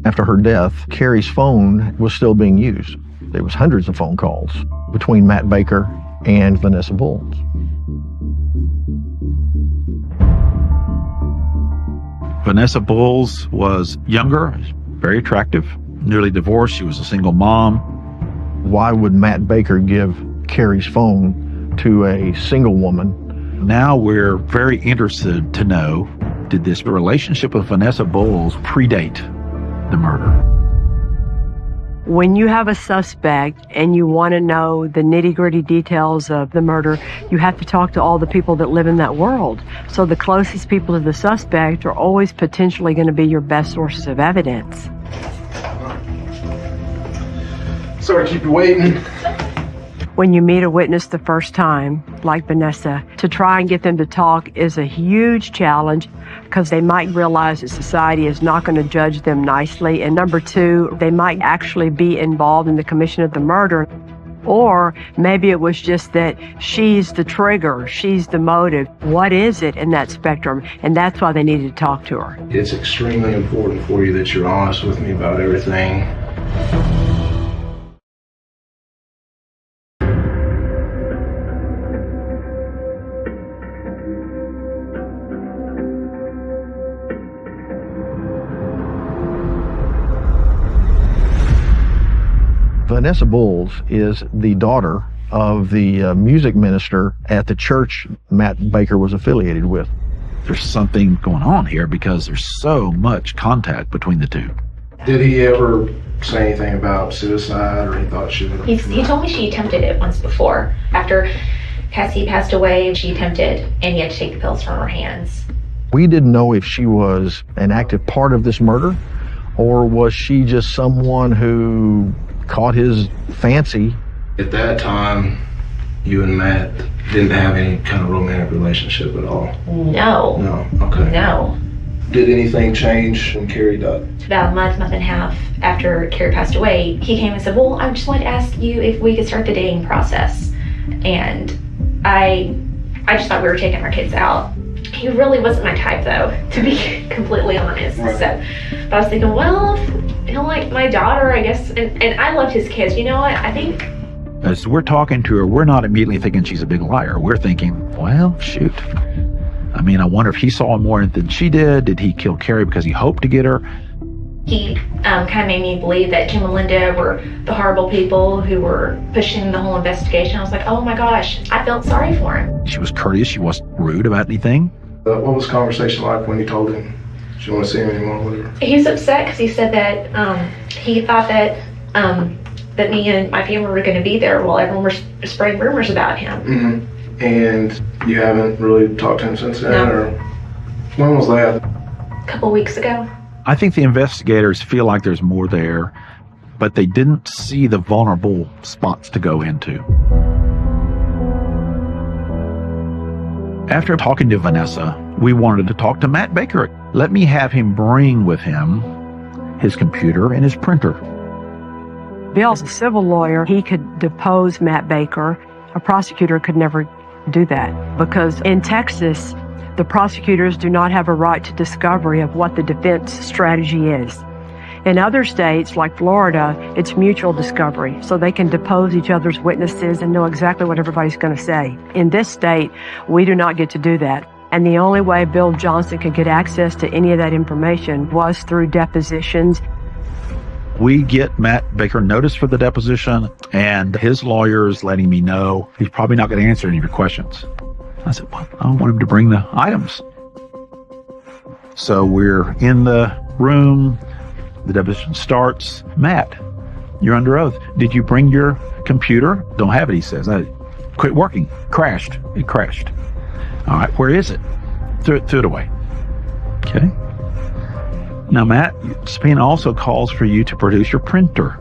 After her death, Carrie's phone was still being used. There was hundreds of phone calls between Matt Baker and Vanessa Bowles. Vanessa Bowles was younger, very attractive, newly divorced. She was a single mom. Why would Matt Baker give Carrie's phone to a single woman? Now we're very interested to know, did this relationship with Vanessa Bowles predate the murder? When you have a suspect and you want to know the nitty-gritty details of the murder, you have to talk to all the people that live in that world. So the closest people to the suspect are always potentially going to be your best sources of evidence. Sorry to keep you waiting. When you meet a witness the first time, like Vanessa, to try and get them to talk is a huge challenge because they might realize that society is not going to judge them nicely. And number two, they might actually be involved in the commission of the murder. Or maybe it was just that she's the trigger, she's the motive. What is it in that spectrum? And that's why they needed to talk to her. It's extremely important for you that you're honest with me about everything. Vanessa Bowles is the daughter of the music minister at the church Matt Baker was affiliated with. There's something going on here because there's so much contact between the two. Did he ever say anything about suicide or he thought she would? He told me she attempted it once before. After Cassie passed away, she attempted, and he had to take the pills from her hands. We didn't know if she was an active part of this murder, or was she just someone who caught his fancy. At that time, you and Matt didn't have any kind of romantic relationship at all? No. No, okay. No. Did anything change when Carrie died? About a month and a half after Carrie passed away, he came and said, well, I just wanted to ask you if we could start the dating process. And I just thought we were taking our kids out. He really wasn't my type, though, to be completely honest. Right. So, but I was thinking, well, he'll like my daughter, I guess. And I loved his kids. You know what? I think... As we're talking to her, we're not immediately thinking she's a big liar. We're thinking, well, shoot. I mean, I wonder if he saw more than she did. Did he kill Carrie because he hoped to get her? He kind of made me believe that Jim and Linda were the horrible people who were pushing the whole investigation. I was like, oh my gosh, I felt sorry for him. She was courteous. She wasn't rude about anything. What was the conversation like when you told him she didn't want to see him anymore? Whatever. He was upset because he said that he thought that that me and my family were going to be there while everyone was spreading rumors about him. Mm-hmm. And you haven't really talked to him since then? No. Or when was that? A couple weeks ago. I think the investigators feel like there's more there, but they didn't see the vulnerable spots to go into. After talking to Vanessa, we wanted to talk to Matt Baker. Let me have him bring with him his computer and his printer. Bill's a civil lawyer. He could depose Matt Baker. A prosecutor could never do that because in Texas, the prosecutors do not have a right to discovery of what the defense strategy is. In other states, like Florida, it's mutual discovery, so they can depose each other's witnesses and know exactly what everybody's going to say. In this state, we do not get to do that. And the only way Bill Johnson could get access to any of that information was through depositions. We get Matt Baker notice for the deposition, and his lawyer's letting me know he's probably not going to answer any of your questions. I said, well, I don't want him to bring the items. So we're in the room. The deposition starts. Matt, you're under oath. Did you bring your computer? Don't have it, he says. I quit working. Crashed. It crashed. All right, where is it? Threw it away. Okay. Now, Matt, subpoena also calls for you to produce your printer.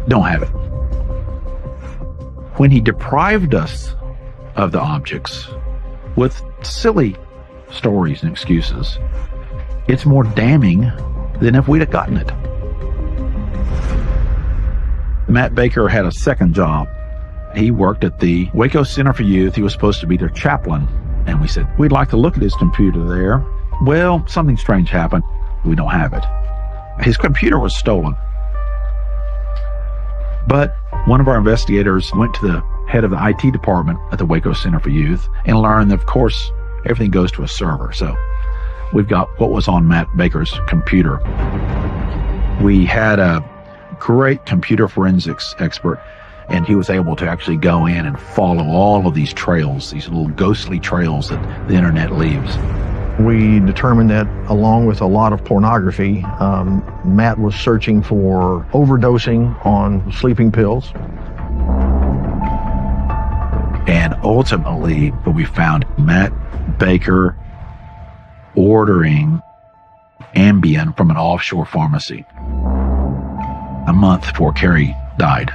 Don't have it. When he deprived us of the objects with silly stories and excuses, it's more damning than if we'd have gotten it. Matt Baker had a second job. He worked at the Waco Center for Youth. He was supposed to be their chaplain. And we said, we'd like to look at his computer there. Well, something strange happened. We don't have it. His computer was stolen. But one of our investigators went to the head of the IT department at the Waco Center for Youth and learned that, of course, everything goes to a server. So we've got what was on Matt Baker's computer. We had a great computer forensics expert, and he was able to actually go in and follow all of these trails, these little ghostly trails that the internet leaves. We determined that along with a lot of pornography, Matt was searching for overdosing on sleeping pills. And ultimately, what we found, Matt Baker ordering Ambien from an offshore pharmacy a month before Carrie died.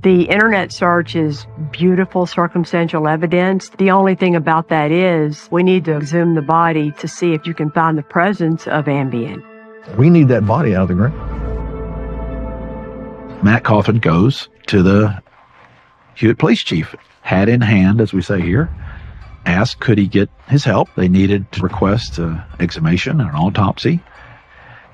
The internet search is beautiful circumstantial evidence. The only thing about that is we need to exhume the body to see if you can find the presence of Ambien. We need that body out of the ground. Matt Coffin goes to the Hewitt police chief, hat in hand, as we say here, asked could he get his help. They needed to request an exhumation and an autopsy.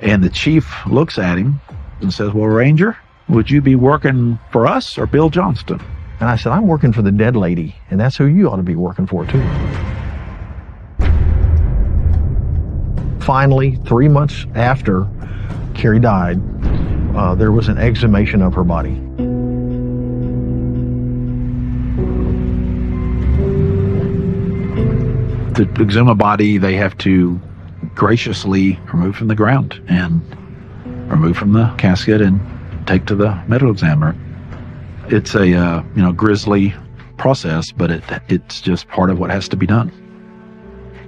And the chief looks at him and says, well, Ranger, would you be working for us or Bill Johnston? And I said, I'm working for the dead lady, and that's who you ought to be working for, too. Finally, 3 months after Carrie died, there was an exhumation of her body. To exhume a body, they have to graciously remove from the ground and remove from the casket and take to the medical examiner. It's a grisly process, but it's just part of what has to be done.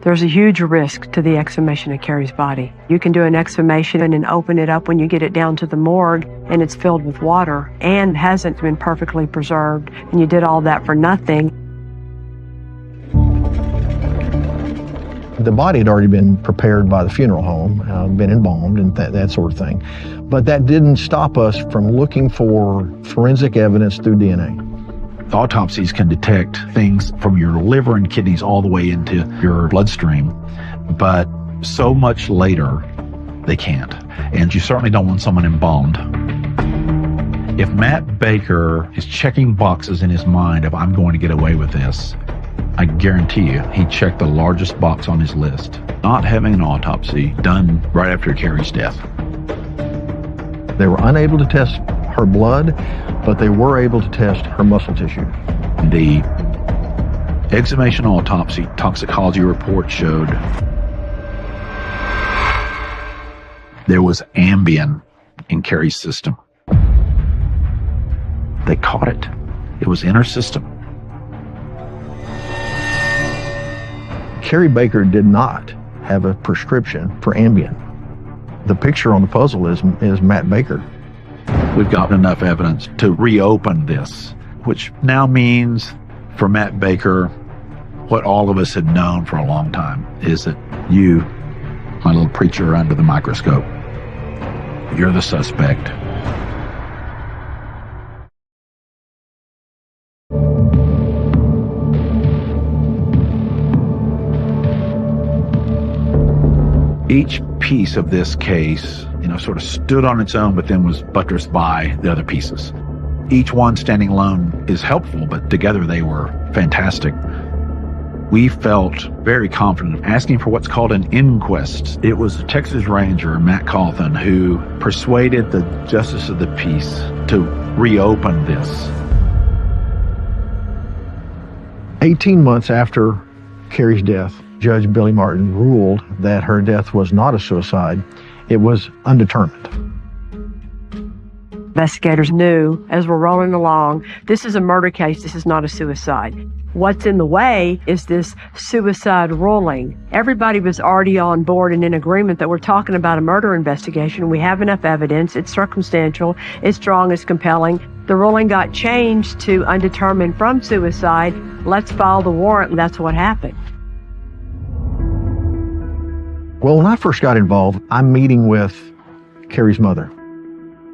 There's a huge risk to the exhumation of Carrie's body. You can do an exhumation and open it up when you get it down to the morgue and it's filled with water and hasn't been perfectly preserved, and you did all that for nothing. The body had already been prepared by the funeral home, been embalmed and that sort of thing. But that didn't stop us from looking for forensic evidence through DNA. Autopsies can detect things from your liver and kidneys all the way into your bloodstream, but so much later, they can't. And you certainly don't want someone embalmed. If Matt Baker is checking boxes in his mind of, I'm going to get away with this, I guarantee you he checked the largest box on his list, not having an autopsy done right after Carrie's death. They were unable to test her blood, but they were able to test her muscle tissue. The exhumation autopsy toxicology report showed there was Ambien in Carrie's system. They caught it. It was in her system. Carrie Baker did not have a prescription for Ambien. The picture on the puzzle is Matt Baker. We've got enough evidence to reopen this, which now means for Matt Baker, what all of us had known for a long time is that you, my little preacher under the microscope, you're the suspect. Each piece of this case, sort of stood on its own, but then was buttressed by the other pieces. Each one standing alone is helpful, but together they were fantastic. We felt very confident asking for what's called an inquest. It was the Texas Ranger, Matt Cauthen, who persuaded the Justice of the Peace to reopen this. 18 months after Carrie's death, Judge Billy Martin ruled that her death was not a suicide. It was undetermined. Investigators knew as we're rolling along, this is a murder case, this is not a suicide. What's in the way is this suicide ruling. Everybody was already on board and in agreement that we're talking about a murder investigation. We have enough evidence, it's circumstantial, it's strong, it's compelling. The ruling got changed to undetermined from suicide. Let's file the warrant, and that's what happened. Well, when I first got involved, I'm meeting with Carrie's mother.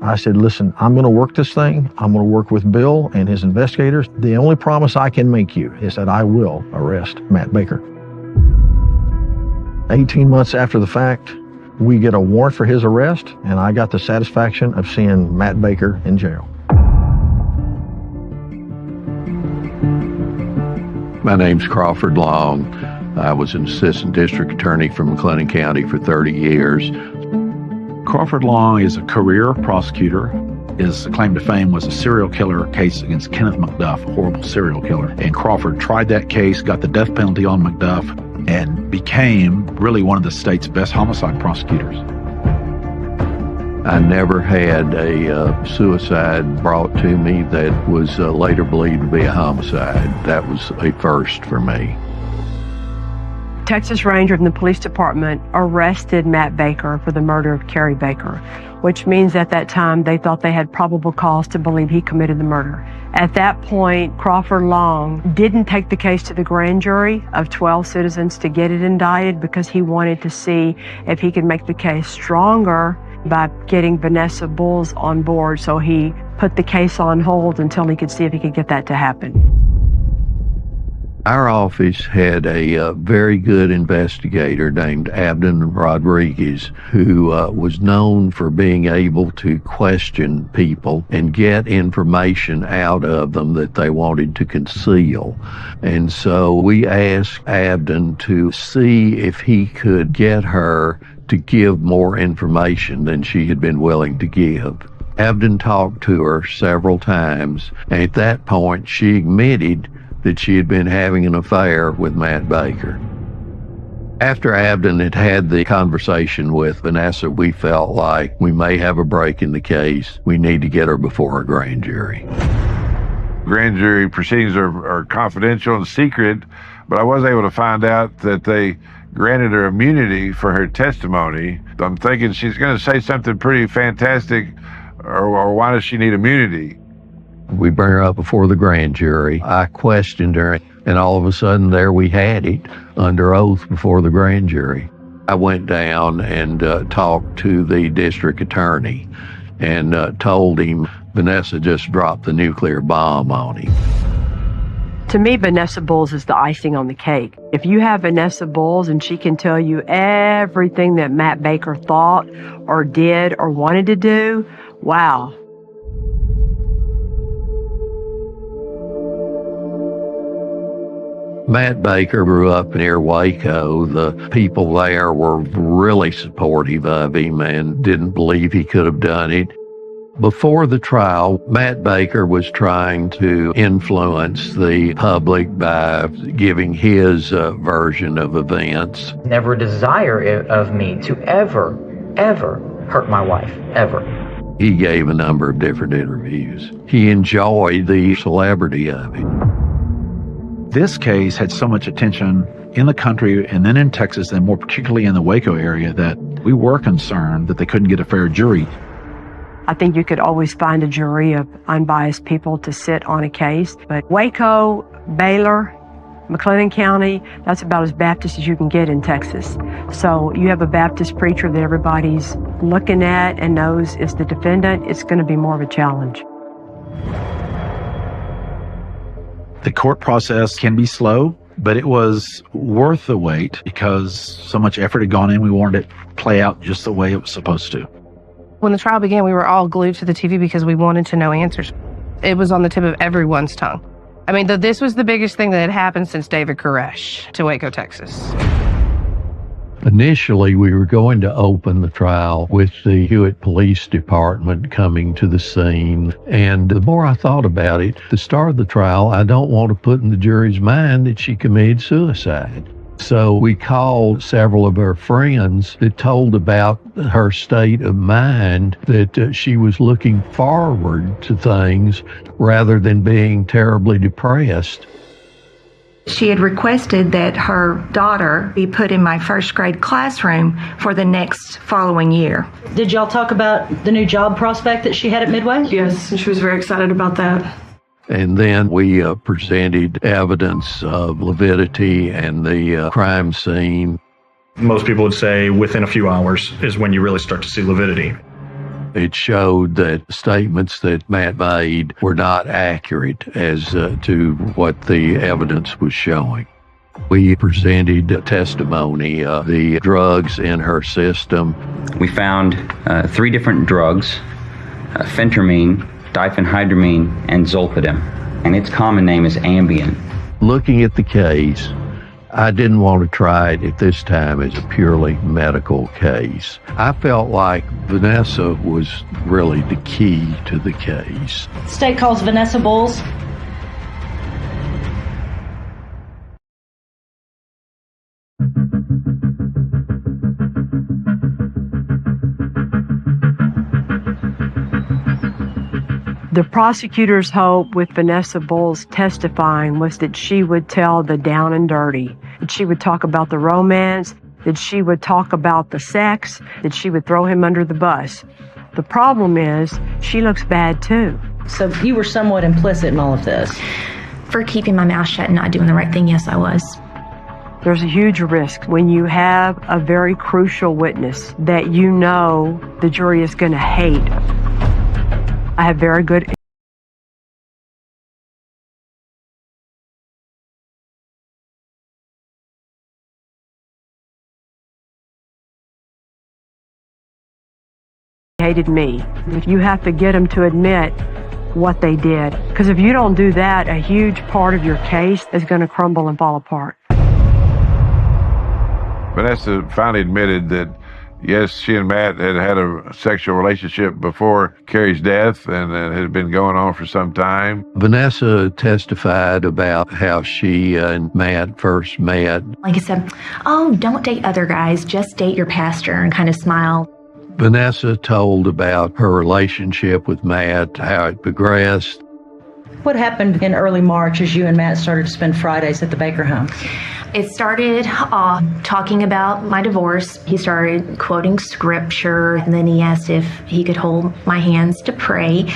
I said, listen, I'm going to work this thing. I'm going to work with Bill and his investigators. The only promise I can make you is that I will arrest Matt Baker. 18 months after the fact, we get a warrant for his arrest, and I got the satisfaction of seeing Matt Baker in jail. My name's Crawford Long. I was an assistant district attorney for McLennan County for 30 years. Crawford Long is a career prosecutor. His claim to fame was a serial killer case against Kenneth McDuff, a horrible serial killer. And Crawford tried that case, got the death penalty on McDuff, and became really one of the state's best homicide prosecutors. I never had a suicide brought to me that was later believed to be a homicide. That was a first for me. Texas Ranger from the police department arrested Matt Baker for the murder of Carrie Baker, which means at that time they thought they had probable cause to believe he committed the murder. At that point, Crawford Long didn't take the case to the grand jury of 12 citizens to get it indicted because he wanted to see if he could make the case stronger by getting Vanessa Bulls on board. So he put the case on hold until he could see if he could get that to happen. Our office had a very good investigator named Abden Rodriguez, who was known for being able to question people and get information out of them that they wanted to conceal. And so we asked Abden to see if he could get her to give more information than she had been willing to give. Abden talked to her several times, and at that point she admitted that she had been having an affair with Matt Baker. After Abden had had the conversation with Vanessa, we felt like we may have a break in the case. We need to get her before a grand jury. Grand jury proceedings are confidential and secret, but I was able to find out that they granted her immunity for her testimony. I'm thinking she's going to say something pretty fantastic, or why does she need immunity? We bring her up before the grand jury. I questioned her, and all of a sudden there we had it under oath before the grand jury. I went down and talked to the district attorney and told him Vanessa just dropped the nuclear bomb on him. To me, Vanessa Bowles is the icing on the cake. If you have Vanessa Bowles and she can tell you everything that Matt Baker thought or did or wanted to do, wow. Matt Baker grew up near Waco. The people there were really supportive of him and didn't believe he could have done it. Before the trial, Matt Baker was trying to influence the public by giving his version of events. Never a desire of me to ever hurt my wife, ever. He gave a number of different interviews. He enjoyed the celebrity of it. This case had so much attention in the country and then in Texas, and more particularly in the Waco area, that we were concerned that they couldn't get a fair jury. I think you could always find a jury of unbiased people to sit on a case, but Waco, Baylor, McLennan County, that's about as Baptist as you can get in Texas. So you have a Baptist preacher that everybody's looking at and knows is the defendant, it's going to be more of a challenge. The court process can be slow, but it was worth the wait because so much effort had gone in. We wanted it to play out just the way it was supposed to. When the trial began, we were all glued to the TV because we wanted to know answers. It was on the tip of everyone's tongue. I mean, this was the biggest thing that had happened since David Koresh to Waco, Texas. Initially, we were going to open the trial with the Hewitt Police Department coming to the scene. And the more I thought about it, the start of the trial, I don't want to put in the jury's mind that she committed suicide. So we called several of her friends that told about her state of mind, that she was looking forward to things rather than being terribly depressed. She had requested that her daughter be put in my first grade classroom for the next following year. Did y'all talk about the new job prospect that she had at Midway? Yes, and she was very excited about that. And then we presented evidence of lividity and the crime scene. Most people would say within a few hours is when you really start to see lividity. It showed that statements that Matt made were not accurate as to what the evidence was showing. We presented testimony of the drugs in her system. We found 3 different drugs, phentermine, diphenhydramine, and zolpidem, and its common name is Ambien. Looking at the case, I didn't want to try it at this time as a purely medical case. I felt like Vanessa was really the key to the case. State calls Vanessa Bowles. The prosecutor's hope with Vanessa Bowles testifying was that she would tell the down and dirty, that she would talk about the romance, that she would talk about the sex, that she would throw him under the bus. The problem is, she looks bad too. So you were somewhat implicit in all of this. For keeping my mouth shut and not doing the right thing, yes, I was. There's a huge risk when you have a very crucial witness that you know the jury is going to hate. I have very good hated me. You have to get them to admit what they did. Because if you don't do that, a huge part of your case is going to crumble and fall apart. Vanessa finally admitted that, yes, she and Matt had had a sexual relationship before Carrie's death, and it had been going on for some time. Vanessa testified about how she and Matt first met. Like I said, oh, don't date other guys, just date your pastor, and kind of smile. Vanessa told about her relationship with Matt, how it progressed. What happened in early March as you and Matt started to spend Fridays at the Baker home? It started off talking about my divorce. He started quoting scripture, and then he asked if he could hold my hands to pray,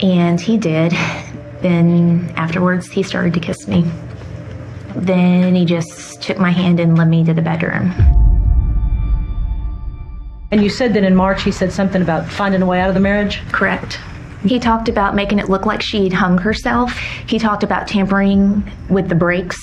and he did. Then afterwards, he started to kiss me. Then he just took my hand and led me to the bedroom. And you said that in March he said something about finding a way out of the marriage? Correct. He talked about making it look like she'd hung herself. He talked about tampering with the brakes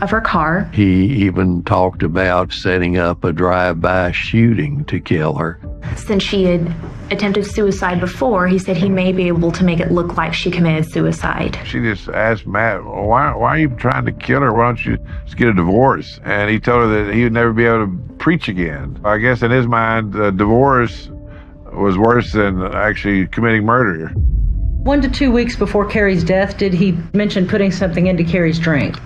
of her car. He even talked about setting up a drive-by shooting to kill her. Since she had attempted suicide before, he said he may be able to make it look like she committed suicide. She just asked Matt, well, why are you trying to kill her? Why don't you just get a divorce? And he told her that he would never be able to preach again. I guess in his mind, divorce was worse than actually committing murder. 1 to 2 weeks before Carrie's death, did he mention putting something into Carrie's drink?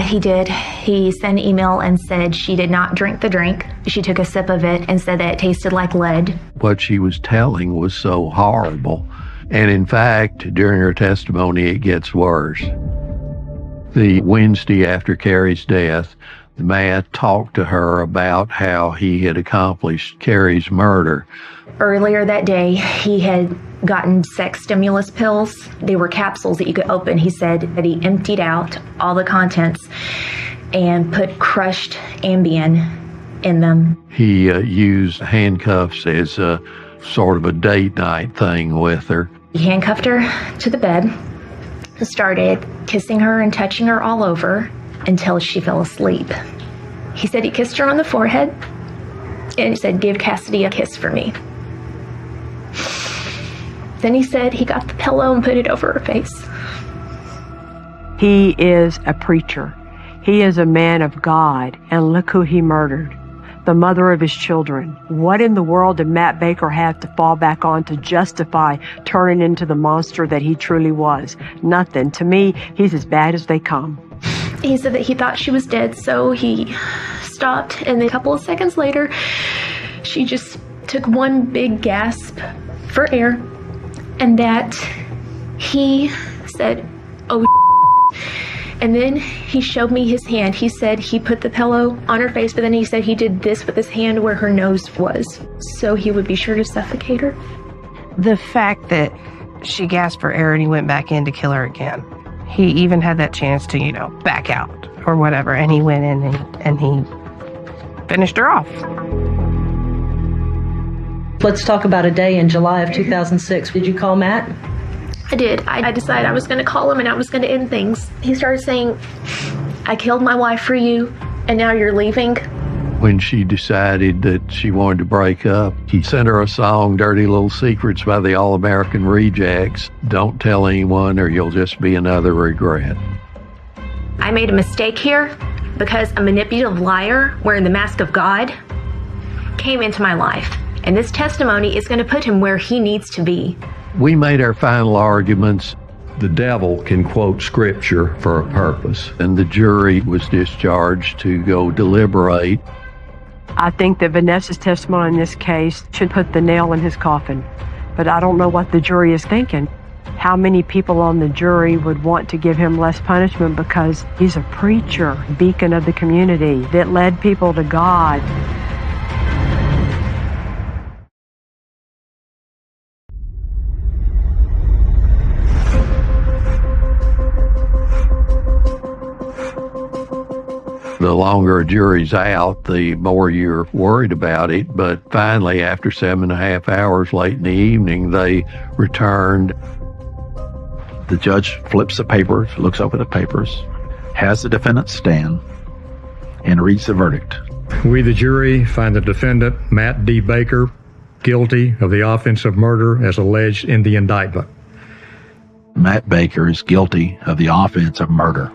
He did. He sent an email and said she did not drink the drink. She took a sip of it and said that it tasted like lead. What she was telling was so horrible. And in fact, during her testimony, it gets worse. The Wednesday after Carrie's death, Matt talked to her about how he had accomplished Carrie's murder. Earlier that day, he had gotten sex stimulus pills. They were capsules that you could open. He said that he emptied out all the contents and put crushed Ambien in them. He used handcuffs as a sort of a date night thing with her. He handcuffed her to the bed, started kissing her and touching her all over until she fell asleep. He said he kissed her on the forehead and said, "Give Cassidy a kiss for me." Then he said he got the pillow and put it over her face. He is a preacher. He is a man of God, and look who he murdered. The mother of his children. What in the world did Matt Baker have to fall back on to justify turning into the monster that he truly was? Nothing. To me, he's as bad as they come. He said that he thought she was dead, so he stopped, and then a couple of seconds later, she just took one big gasp for air, and that he said, "Oh," and then he showed me his hand. He said he put the pillow on her face, but then he said he did this with his hand where her nose was, so he would be sure to suffocate her. The fact that she gasped for air and he went back in to kill her again. He even had that chance to, back out or whatever, and he went in and he finished her off. Let's talk about a day in July of 2006. Did you call Matt? I did. I decided I was going to call him and I was going to end things. He started saying, "I killed my wife for you, and now you're leaving." When she decided that she wanted to break up, he sent her a song, Dirty Little Secrets by the All-American Rejects. Don't tell anyone or you'll just be another regret. I made a mistake here because a manipulative liar wearing the mask of God came into my life. And this testimony is going to put him where he needs to be. We made our final arguments. The devil can quote scripture for a purpose, and the jury was discharged to go deliberate. I think that Vanessa's testimony in this case should put the nail in his coffin. But I don't know what the jury is thinking. How many people on the jury would want to give him less punishment because he's a preacher, beacon of the community that led people to God. The longer a jury's out, the more you're worried about it. But finally, after 7.5 hours late in the evening, they returned. The judge flips the papers, looks over the papers, has the defendant stand, and reads the verdict. We, the jury, find the defendant, Matt D. Baker, guilty of the offense of murder as alleged in the indictment. Matt Baker is guilty of the offense of murder.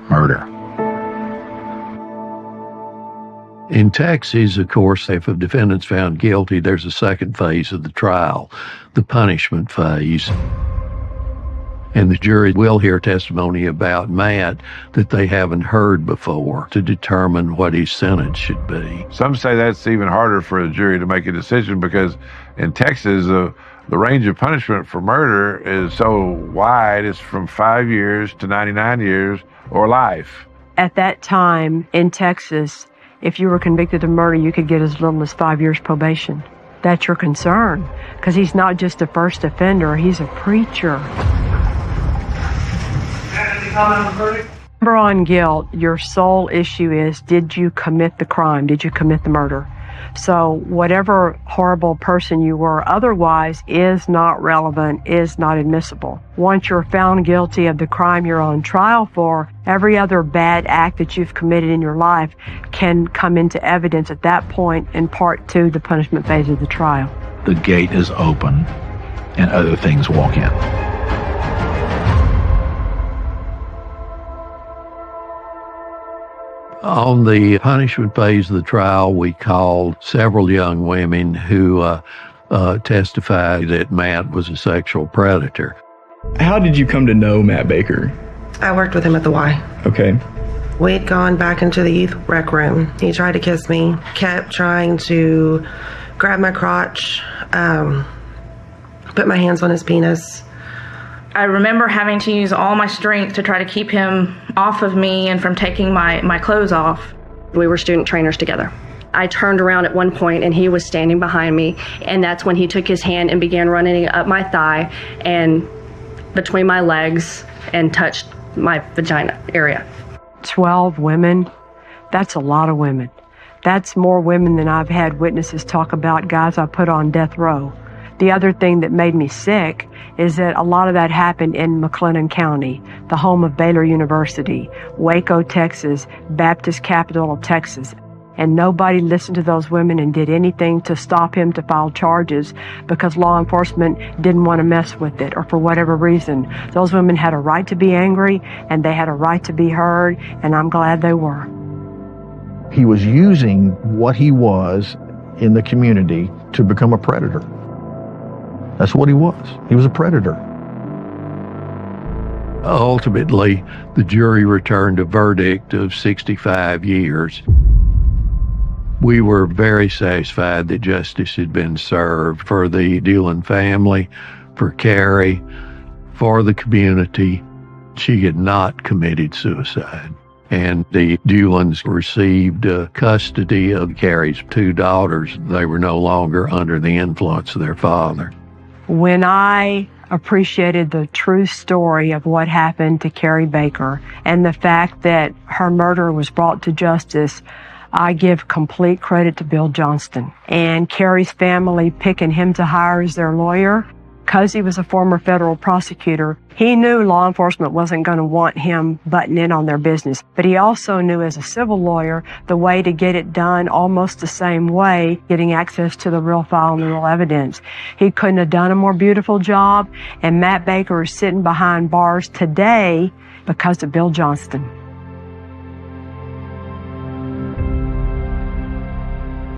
Murder. In Texas, of course, if a defendant's found guilty, there's a second phase of the trial, the punishment phase. And the jury will hear testimony about Matt that they haven't heard before to determine what his sentence should be. Some say that's even harder for a jury to make a decision because in Texas, The range of punishment for murder is so wide, it's from 5 years to 99 years or life. At that time in Texas, if you were convicted of murder, you could get as little as 5 years probation. That's your concern, because he's not just a first offender, he's a preacher. Any comment on the verdict? Remember, on guilt, your sole issue is, did you commit the crime? Did you commit the murder? So whatever horrible person you were otherwise is not relevant, is not admissible. Once you're found guilty of the crime you're on trial for, every other bad act that you've committed in your life can come into evidence at that point in part two, the punishment phase of the trial. The gate is open and other things walk in. On the punishment phase of the trial, we called several young women who testified that Matt was a sexual predator. How did you come to know Matt Baker? I worked with him at the Y. Okay. We had gone back into the youth rec room. He tried to kiss me, kept trying to grab my crotch, put my hands on his penis. I remember having to use all my strength to try to keep him off of me and from taking my clothes off. We were student trainers together. I turned around at one point and he was standing behind me, and that's when he took his hand and began running up my thigh and between my legs and touched my vagina area. 12 women, that's a lot of women. That's more women than I've had witnesses talk about guys I put on death row. The other thing that made me sick is that a lot of that happened in McLennan County, the home of Baylor University, Waco, Texas, Baptist capital of Texas. And nobody listened to those women and did anything to stop him to file charges because law enforcement didn't want to mess with it, or for whatever reason. Those women had a right to be angry and they had a right to be heard, and I'm glad they were. He was using what he was in the community to become a predator. That's what he was. He was a predator. Ultimately, the jury returned a verdict of 65 years. We were very satisfied that justice had been served for the Dulin family, for Carrie, for the community. She had not committed suicide. And the Dulins received custody of Carrie's 2 daughters. They were no longer under the influence of their father. When I appreciated the true story of what happened to Carrie Baker and the fact that her murder was brought to justice, I give complete credit to Bill Johnston and Carrie's family picking him to hire as their lawyer. Because he was a former federal prosecutor, he knew law enforcement wasn't going to want him butting in on their business. But he also knew as a civil lawyer the way to get it done almost the same way, getting access to the real file and the real evidence. He couldn't have done a more beautiful job, and Matt Baker is sitting behind bars today because of Bill Johnston.